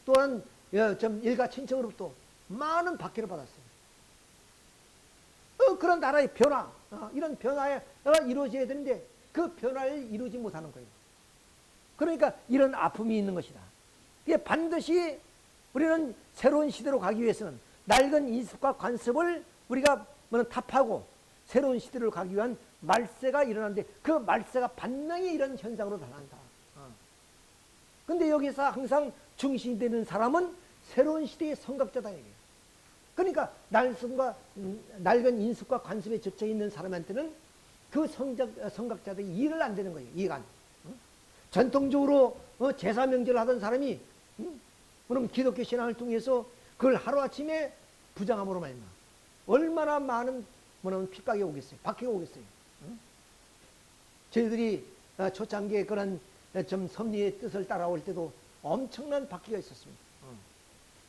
또한 일가 친척으로부터 많은 박해를 받았어요. 그런 나라의 변화, 이런 변화가 이루어져야 되는데 그 변화를 이루지 못하는 거예요. 그러니까 이런 아픔이 있는 것이다. 이게 반드시 우리는 새로운 시대로 가기 위해서는 낡은 인습과 관습을 우리가 타파하고 새로운 시대로 가기 위한 말세가 일어나는데, 그 말세가 반명이 이런 현상으로 변한다. 근데 여기서 항상 중심이 되는 사람은 새로운 시대의 성각자다 얘기예요. 그러니까 낡은 인습과 관습에 젖혀 있는 사람한테는 그 성각자들이 이해를 안 되는 거예요. 이해가 안 돼. 전통적으로 제사 명제를 하던 사람이 그럼 기독교 신앙을 통해서 그걸 하루아침에 부정함으로 말이야. 얼마나 많은 핍박이 오겠어요. 박해가 오겠어요. 저희들이 초창기에 그런 좀 섭리의 뜻을 따라올 때도 엄청난 박해가 있었습니다.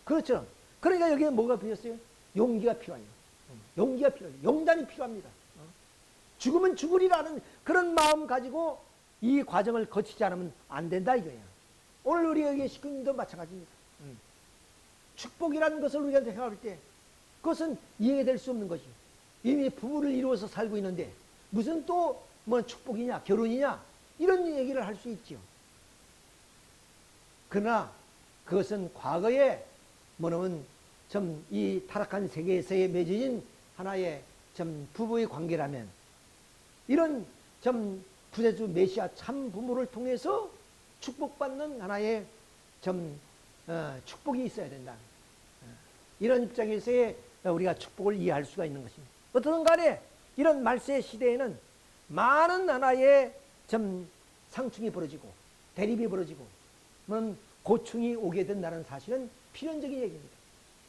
그렇죠. 그러니까 여기에 뭐가 필요했어요? 용기가 필요해요. 용기가 필요해요. 용단이 필요합니다. 죽으면 죽으리라는 그런 마음 가지고 이 과정을 거치지 않으면 안 된다 이거예요. 오늘 우리 여기 식구님도 마찬가지입니다. 축복이라는 것을 우리가 생각할 때 그것은 이해될 수 없는 것이요. 이미 부부를 이루어서 살고 있는데 무슨 또 뭐 축복이냐 결혼이냐 이런 얘기를 할 수 있지요. 그러나 그것은 과거에 뭐냐면 좀 이 타락한 세계에서의 맺어진 하나의 좀 부부의 관계라면 이런 좀 구세주 메시아 참 부모를 통해서 축복받는 하나의 좀 축복이 있어야 된다. 이런 입장에서의 우리가 축복을 이해할 수가 있는 것입니다. 어떻든 간에 이런 말세 시대에는 많은 하나의 좀 상충이 벌어지고 대립이 벌어지고 고충이 오게 된다는 사실은 필연적인 얘기입니다.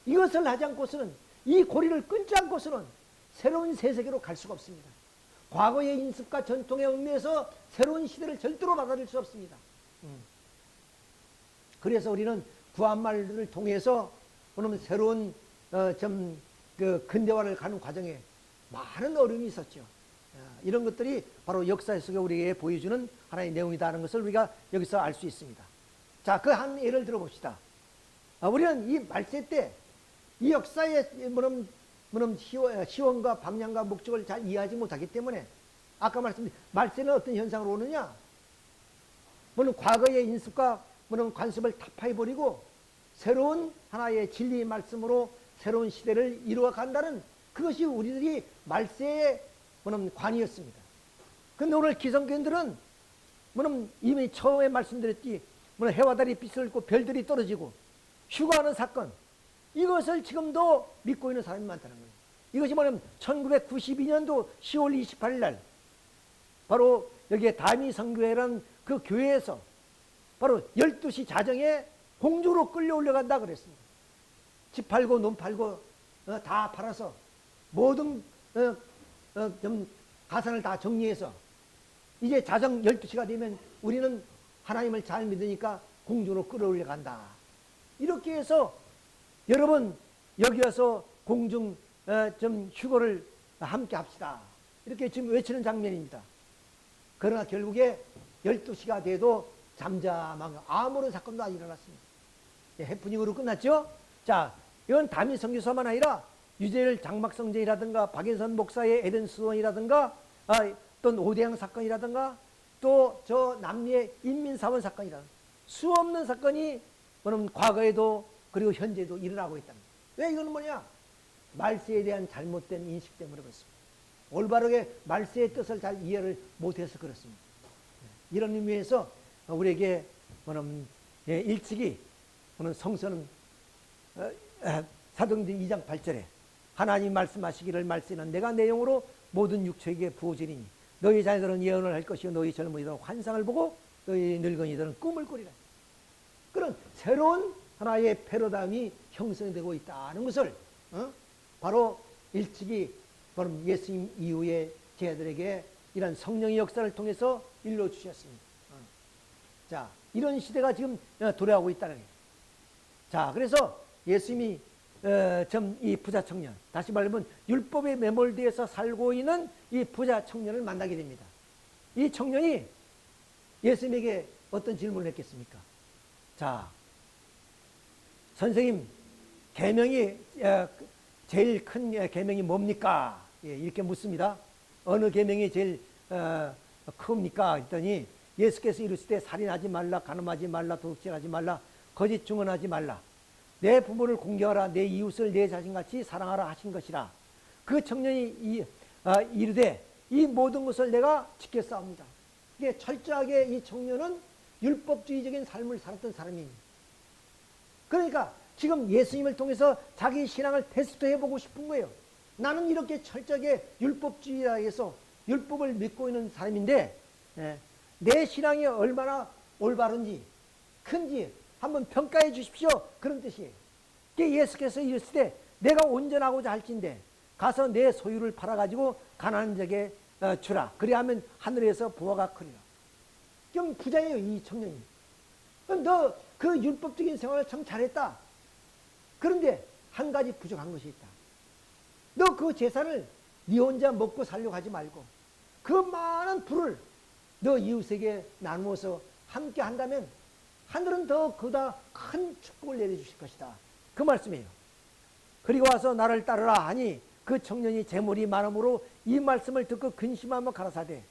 이것을 하지 않고서는, 이 고리를 끊지 않고서는 새로운 새 세계로 갈 수가 없습니다. 과거의 인습과 전통에 얽매여서 새로운 시대를 절대로 받아들일 수 없습니다. 그래서 우리는 구한말을 통해서 오늘 새로운 그 근대화를 가는 과정에 많은 어려움이 있었죠. 이런 것들이 바로 역사 속에 우리에게 보여주는 하나의 내용이다 하는 것을 우리가 여기서 알 수 있습니다. 자, 그 한 예를 들어봅시다. 우리는 이 말세 때 이 역사의 시원과 방향과 목적을 잘 이해하지 못하기 때문에 아까 말씀드린 말세는 어떤 현상으로 오느냐? 물론 과거의 인습과 관습을 타파해버리고 새로운 하나의 진리의 말씀으로 새로운 시대를 이루어 간다는 그것이 우리들이 말세의 관이었습니다. 근데 오늘 기성교인들은 이미 처음에 말씀드렸지 해와 달이 빛을 잃고 별들이 떨어지고 휴가하는 사건, 이것을 지금도 믿고 있는 사람이 많다는 거예요. 이것이 뭐냐면 1992년도 10월 28일 날 바로 여기에 다미성교회라는 그 교회에서 바로 12시 자정에 공주로 끌려 올려간다 그랬습니다. 집 팔고 논 팔고 다 팔아서 모든 좀 가산을 다 정리해서 이제 자정 12시가 되면 우리는 하나님을 잘 믿으니까 공주로 끌어올려 간다. 이렇게 해서 여러분 여기 와서 공중 좀 휴거를 함께 합시다. 이렇게 지금 외치는 장면입니다. 그러나 결국에 12시가 돼도 잠잠하고 아무런 사건도 안 일어났습니다. 해프닝으로 끝났죠? 자, 이건 담임 선교사만 아니라 유재열 장막성전이라든가 박인선 목사의 에덴 수원이라든가 또 오대양 사건이라든가 또 저 남미의 인민사원 사건이라든가 수없는 사건이 그럼 과거에도 그리고 현재도 일어나고 있답니다. 왜 이거는 뭐냐? 말세에 대한 잘못된 인식 때문에 그렇습니다. 올바르게 말세의 뜻을 잘 이해를 못해서 그렇습니다. 이런 의미에서 우리에게 일찍이 성서는 사도행전 2장 8절에 하나님 말씀하시기를 말세는 내가 내 영으로 모든 육체에게 부어지리니 너희 자녀들은 예언을 할 것이요 너희 젊은이들은 환상을 보고 너희 늙은이들은 꿈을 꾸리라. 그런 새로운 하나의 패러다임이 형성되고 있다는 것을 바로 일찍이 예수님 이후에 제자들에게 이런 성령의 역사를 통해서 일러주셨습니다. 자, 이런 시대가 지금 돌아오고 있다는 거예요. 자, 그래서 예수님이 이 부자 청년, 다시 말하면 율법에 매몰되어서 살고 있는 이 부자 청년을 만나게 됩니다. 이 청년이 예수님에게 어떤 질문을 했겠습니까? 자, 선생님, 계명이 제일 큰 계명이 뭡니까? 이렇게 묻습니다. 어느 계명이 제일 큽니까? 했더니 예수께서 이르실 때 살인하지 말라, 간음하지 말라, 도둑질하지 말라, 거짓 증언하지 말라. 내 부모를 공경하라, 내 이웃을 내 자신같이 사랑하라 하신 것이라. 그 청년이 이르되 이 모든 것을 내가 지켰사옵니다. 이게 철저하게 이 청년은 율법주의적인 삶을 살았던 사람입니다. 그러니까 지금 예수님을 통해서 자기 신앙을 테스트해보고 싶은 거예요. 나는 이렇게 철저하게 율법주의라해서 율법을 믿고 있는 사람인데 내 신앙이 얼마나 올바른지 큰지 한번 평가해 주십시오. 그런 뜻이에요. 예수께서 이랬을 때 내가 온전하고자 할진대 가서 내 소유를 팔아가지고 가난한 자에게 주라. 그리하면 하늘에서 부활가 크리라. 좀 부자예요, 이 청년이. 너 그 율법적인 생활을 참 잘했다. 그런데 한 가지 부족한 것이 있다. 너 그 재산을 네 혼자 먹고 살려고 하지 말고 그 많은 부를 너 이웃에게 나누어서 함께 한다면 하늘은 더 그보다 큰 축복을 내려주실 것이다. 그 말씀이에요. 그리고 와서 나를 따르라 하니 그 청년이 재물이 많음으로 이 말씀을 듣고 근심하며 가라사대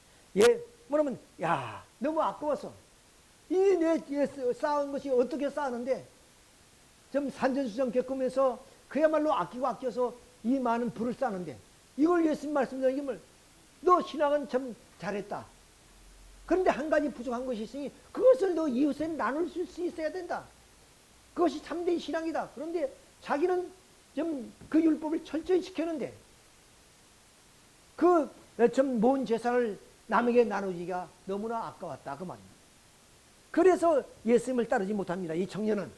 뭐냐면 야 너무 아까워서 이 내 쌓은 것이 어떻게 쌓았는데 좀 산전수전 겪으면서 그야말로 아끼고 아껴서 이 많은 부를 쌓는데 이걸 예수님 말씀드리면 너 신앙은 참 잘했다. 그런데 한 가지 부족한 것이 있으니 그것을 너 이웃에 나눌 수 있어야 된다. 그것이 참된 신앙이다. 그런데 자기는 좀 그 율법을 철저히 지켰는데 그 좀 모은 재산을 남에게 나누기가 너무나 아까웠다. 그 말입니다. 그래서 예수님을 따르지 못합니다. 이 청년은.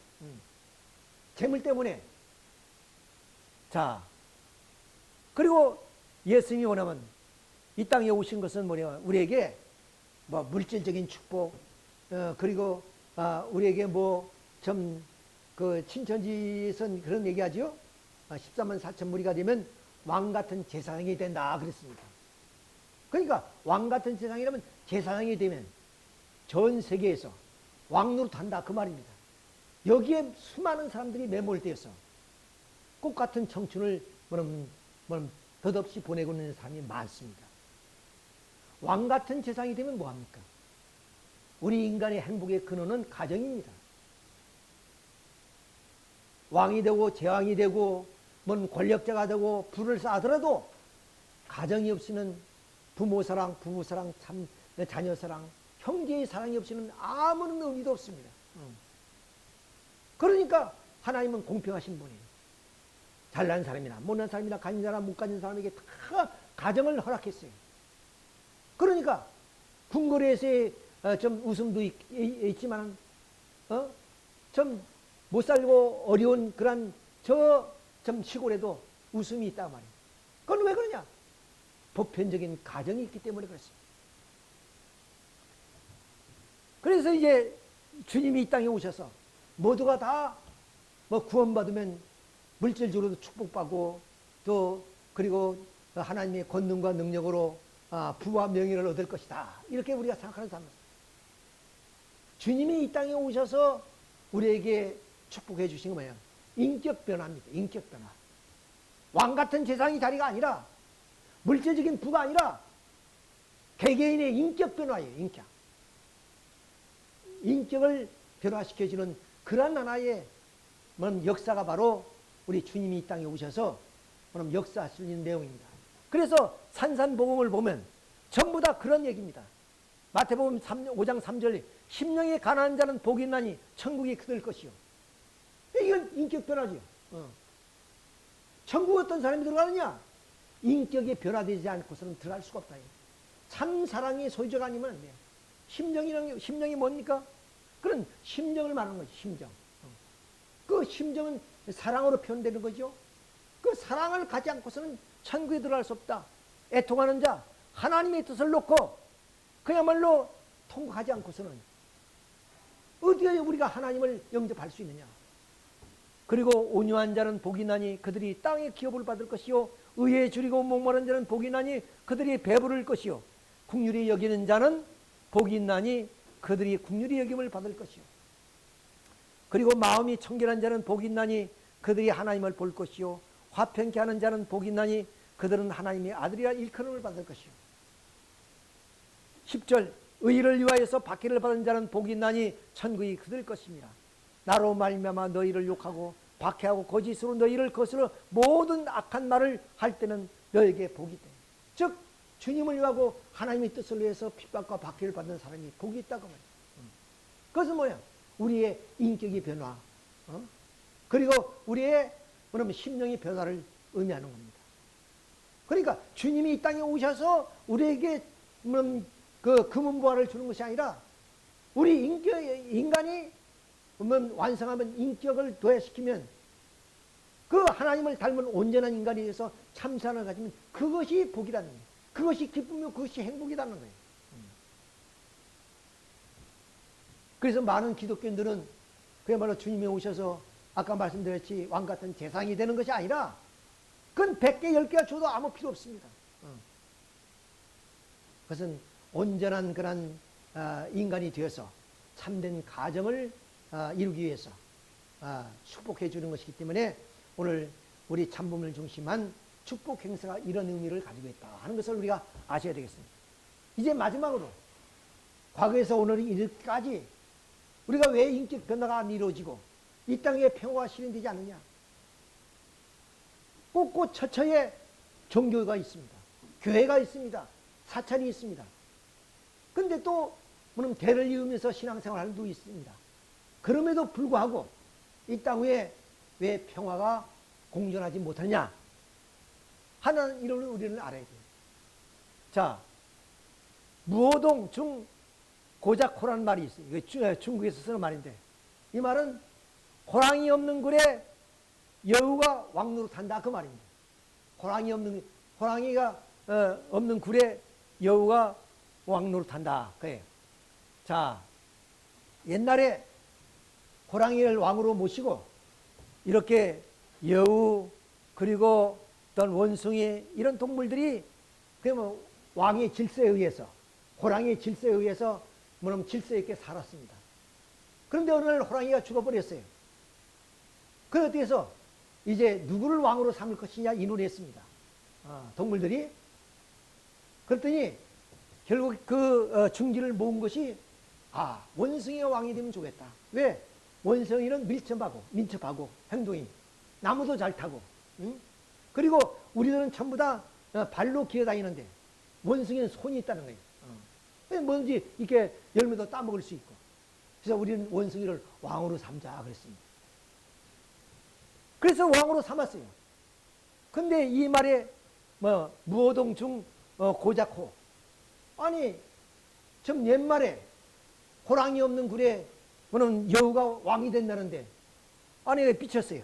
재물 때문에. 자, 그리고 예수님이 원하면 이 땅에 오신 것은 뭐냐, 우리에게 뭐 물질적인 축복, 그리고 우리에게 뭐 좀 그 친천지에선 그런 얘기하죠. 14만 4천 무리가 되면 왕 같은 제사장이 된다 그랬습니다. 그러니까 왕 같은 제사장이라면 제사장이 되면 전 세계에서 왕 노릇한다 그 말입니다. 여기에 수많은 사람들이 매몰되어서 꽃 같은 청춘을 덧없이 보내고 있는 사람이 많습니다. 왕 같은 세상이 되면 뭐합니까? 우리 인간의 행복의 근원은 가정입니다. 왕이 되고 제왕이 되고 뭔 권력자가 되고 부를 쌓더라도 가정이 없이는 부모 사랑, 부부 사랑, 자녀 사랑, 형제의 사랑이 없이는 아무런 의미도 없습니다. 그러니까 하나님은 공평하신 분이에요. 잘난 사람이나 못난 사람이나 가진 사람 못 가진 사람에게 다 가정을 허락했어요. 그러니까 궁궐에서의 좀 웃음도 있지만 좀 못 살고 어려운 그런 좀 시골에도 웃음이 있단 말이에요. 그건 왜 그러냐? 보편적인 가정이 있기 때문에 그렇습니다. 그래서 이제 주님이 이 땅에 오셔서 모두가 다 뭐 구원받으면 물질적으로도 축복받고 또 그리고 하나님의 권능과 능력으로 부와 명예를 얻을 것이다. 이렇게 우리가 생각하는 사람입니다. 주님이 이 땅에 오셔서 우리에게 축복해 주신 건 뭐예요? 인격 변화입니다. 인격 변화. 왕 같은 세상의 자리가 아니라 물질적인 부가 아니라 개개인의 인격 변화예요. 인격. 인격을 변화시켜주는 그런 하나의 역사가 바로 우리 주님이 이 땅에 오셔서 역사하시는 내용입니다. 그래서 산산복음을 보면 전부 다 그런 얘기입니다. 마태복음 5장 3절에 심령이 가난한 자는 복이 있나니 천국이 그들 것이요. 이건 인격 변화죠. 천국 어떤 사람이 들어가느냐? 인격이 변화되지 않고서는 들어갈 수가 없다. 참 사랑의 소유자가 아니면 안 돼요. 심령이 뭡니까? 그런 심정을 말하는 거죠. 심정. 그 심정은 사랑으로 표현되는 거죠. 그 사랑을 가지 않고서는 천국에 들어갈 수 없다. 애통하는 자, 하나님의 뜻을 놓고 그야말로 통과하지 않고서는 어디에 우리가 하나님을 영접할 수 있느냐. 그리고 온유한 자는 복이 나니 그들이 땅의 기업을 받을 것이요 의에 줄이고 목마른 자는 복이 나니 그들이 배부를 것이요 긍휼히 여기는 자는 복이 나니 그들이 긍휼히 여김을 받을 것이요 그리고 마음이 청결한 자는 복이 나니 그들이 하나님을 볼 것이요 화평케 하는 자는 복이 나니 그들은 하나님의 아들이라 일컬음을 받을 것이요 10절 의를 위하여서 박해를 받은 자는 복이 나니 천국이 그들 것입니다. 나로 말미암아 너희를 욕하고 박해하고 거짓으로 너희를 거스러 모든 악한 말을 할 때는 너에게 복이 돼. 즉 주님을 위하고 하나님의 뜻을 위해서 핍박과 박해를 받는 사람이 복이 있다고 말이에요. 그것은 뭐야? 우리의 인격의 변화, 그리고 우리의 심령의 변화를 의미하는 겁니다. 그러니까 주님이 이 땅에 오셔서 우리에게 그 금은보화를 주는 것이 아니라 우리 인간이 완성하면 인격을 도약시키면 그 하나님을 닮은 온전한 인간에 대해서 참사를 가지면 그것이 복이라는 거예요. 그것이 기쁨이고 그것이 행복이라는 거예요. 그래서 많은 기독교인들은 그야말로 주님이 오셔서 아까 말씀드렸지 왕같은 재상이 되는 것이 아니라 그건 100개 10개가 줘도 아무 필요 없습니다. 그것은 온전한 그런 인간이 되어서 참된 가정을 이루기 위해서 축복해 주는 것이기 때문에 오늘 우리 참부을 중심한 축복 행사가 이런 의미를 가지고 있다 하는 것을 우리가 아셔야 되겠습니다. 이제 마지막으로 과거에서 오늘 이르기까지 우리가 왜 인격 변화가 안 이루어지고 이 땅에 평화가 실현되지 않느냐? 곳곳 처처에 종교가 있습니다. 교회가 있습니다. 사찰이 있습니다. 근데 또 물론 대를 이으면서 신앙생활하는 도 있습니다. 그럼에도 불구하고 이 땅 위에 왜 평화가 공존하지 못하느냐 하는 이론을 우리는 알아야 돼요. 자, 무호동 중 고작호라는 말이 있어요. 이거 중국에서 쓰는 말인데 이 말은 호랑이 없는 굴에 여우가 왕노릇한다 그 말입니다. 호랑이가 없는 굴에 여우가 왕노릇한다 그래요. 자, 옛날에 호랑이를 왕으로 모시고 이렇게 여우 그리고 어떤 원숭이 이런 동물들이 그러면 왕의 질서에 의해서 호랑이의 질서에 의해서 뭐냐면 질서 있게 살았습니다. 그런데 어느 날 호랑이가 죽어버렸어요. 그렇게 해서 이제 누구를 왕으로 삼을 것이냐 의논을 했습니다. 동물들이. 그랬더니 결국 그 중지를 모은 것이 원숭이가 왕이 되면 좋겠다. 왜? 원숭이는 민첩하고 행동이 나무도 잘 타고 그리고 우리들은 전부 다 발로 기어다니는데 원숭이는 손이 있다는 거예요. 뭐든지 이렇게 열매도 따먹을 수 있고 그래서 우리는 원숭이를 왕으로 삼자 그랬습니다. 그래서 왕으로 삼았어요. 근데 이 말에 뭐 무호동중 고작호. 아니 좀 옛말에 호랑이 없는 굴에 뭐는 여우가 왕이 된다는데 아니 왜 삐쳤어요?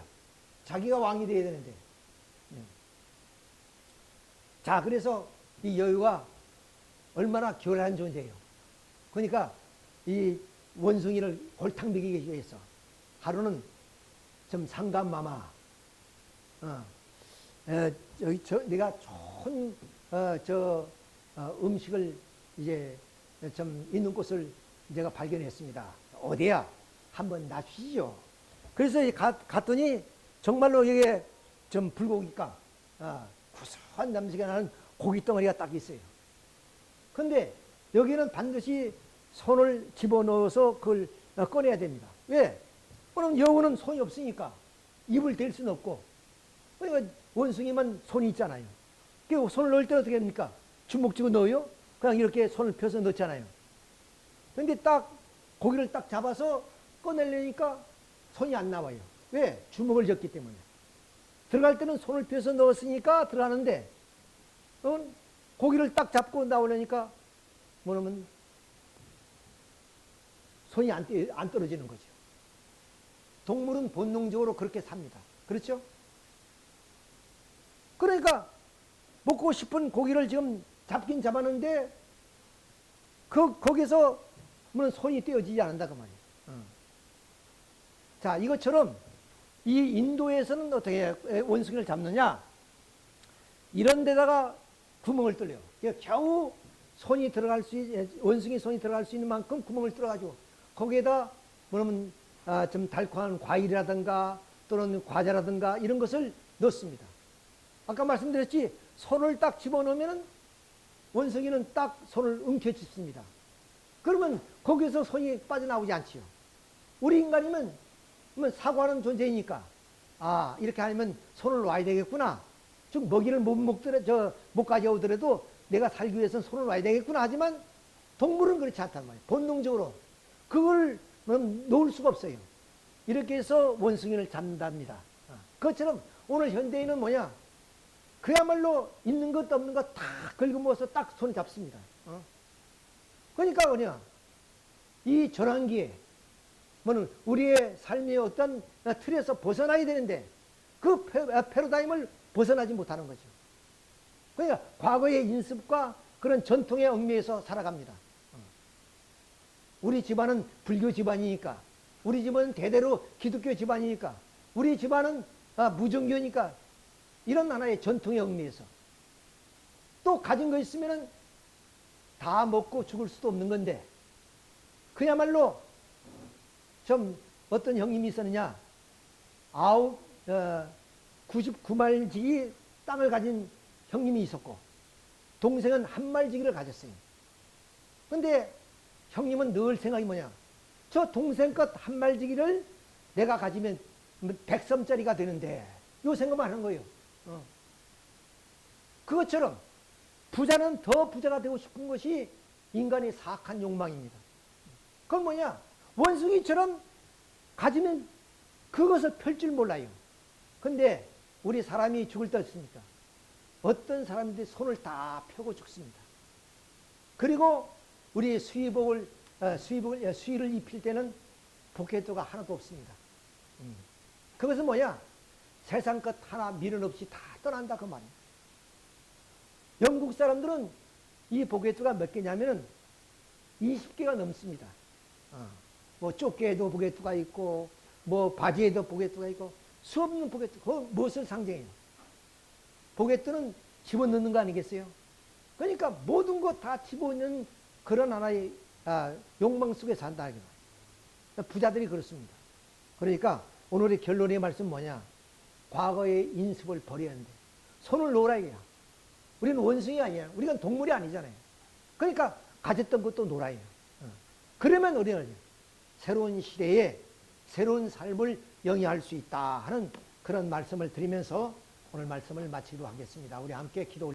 자기가 왕이 돼야 되는데. 자, 그래서 이 여우가 얼마나 교활한 존재예요. 그러니까 이 원숭이를 골탕 먹이기 위해서 하루는 좀 상감마마, 내가 좋은 음식을 이제 좀 있는 곳을 제가 발견했습니다. 어디야? 한번 놔주시죠. 그래서 갔더니 정말로 이게 좀 불고기감, 구수한 냄새가 나는 고기 덩어리가 딱 있어요. 근데 여기는 반드시 손을 집어넣어서 그걸 꺼내야 됩니다. 왜? 그럼 여우는 손이 없으니까 입을 댈 수는 없고, 그러니까 원숭이만 손이 있잖아요. 그 손을 넣을 때 어떻게 합니까? 주먹 쥐고 넣어요? 그냥 이렇게 손을 펴서 넣잖아요. 근데 딱 고기를 딱 잡아서 꺼내려니까 손이 안 나와요. 왜? 주먹을 쥐었기 때문에. 들어갈 때는 손을 펴서 넣었으니까 들어가는데, 고기를 딱 잡고 나오려니까 뭐냐면 손이 안 떨어지는 거죠. 동물은 본능적으로 그렇게 삽니다. 그렇죠? 그러니까 먹고 싶은 고기를 지금 잡긴 잡았는데 거기서 손이 떼어지지 않는다 그 말이에요. 자, 이것처럼 이 인도에서는 어떻게 원숭이를 잡느냐? 이런 데다가 구멍을 뚫려요. 겨우 손이 들어갈 원숭이 손이 들어갈 수 있는 만큼 구멍을 뚫어가지고 거기에다 뭐냐면 좀 달콤한 과일이라든가 또는 과자라든가 이런 것을 넣습니다. 아까 말씀드렸지, 손을 딱 집어넣으면 원숭이는 딱 손을 움켜쥐습니다. 그러면 거기서 손이 빠져나오지 않지요. 우리 인간이면 사고하는 존재이니까 이렇게 하면 손을 놔야 되겠구나. 즉 먹이를 못 가져오더라도 내가 살기 위해서는 손을 놔야 되겠구나. 하지만 동물은 그렇지 않단 말이에요. 본능적으로 그걸 놓을 수가 없어요. 이렇게 해서 원숭이를 잡는답니다. 그것처럼 오늘 현대인은 뭐냐? 그야말로 있는 것 없는 것 다 긁어모아서 딱 손을 잡습니다. 그러니까 뭐냐? 이 전환기에 우리의 삶의 어떤 틀에서 벗어나야 되는데 그 패러다임을 벗어나지 못하는 거죠. 그러니까 과거의 인습과 그런 전통의 얽매여서 살아갑니다. 우리 집안은 불교 집안이니까, 우리 집은 대대로 기독교 집안이니까, 우리 집안은 무종교니까, 이런 하나의 전통의 얽매여서 또 가진 거 있으면은 다 먹고 죽을 수도 없는 건데, 그야말로 좀 어떤 형님이 있었느냐? 99말지기 땅을 가진 형님이 있었고, 동생은 1말지기를 가졌어요. 근데 형님은 늘 생각이 뭐냐? 저 동생 것 1말지기를 내가 가지면 100섬짜리가 되는데, 요 생각만 하는 거예요. 그것처럼 부자는 더 부자가 되고 싶은 것이 인간의 사악한 욕망입니다. 그건 뭐냐? 원숭이처럼 가지면 그것을 펼 줄 몰라요. 근데 우리 사람이 죽을 때 어떻습니까? 어떤 사람들이 손을 다 펴고 죽습니다. 그리고 우리 수의를 입힐 때는 복해도가 하나도 없습니다. 그것은 뭐냐? 세상 것 하나 미련 없이 다 떠난다 그 말이에요. 영국 사람들은 이 복해도가 몇 개냐면은 20개가 넘습니다. 뭐 조끼에도 복해도가 있고, 뭐 바지에도 복해도가 있고, 수없는 복해도. 그거 무엇을 상징해요? 복해도는 집어넣는 거 아니겠어요? 그러니까 모든 것 다 집어넣는 그런 하나의 욕망 속에 산다. 부자들이 그렇습니다. 그러니까 오늘의 결론의 말씀은 뭐냐? 과거의 인습을 버려야 하는데 손을 놓으라 이거야. 우리는 원숭이 아니야. 우리가 동물이 아니잖아요. 그러니까 가졌던 것도 놀아요. 그러면 우리는 새로운 시대에 새로운 삶을 영위할 수 있다 하는 그런 말씀을 드리면서 오늘 말씀을 마치도록 하겠습니다. 우리 함께 기도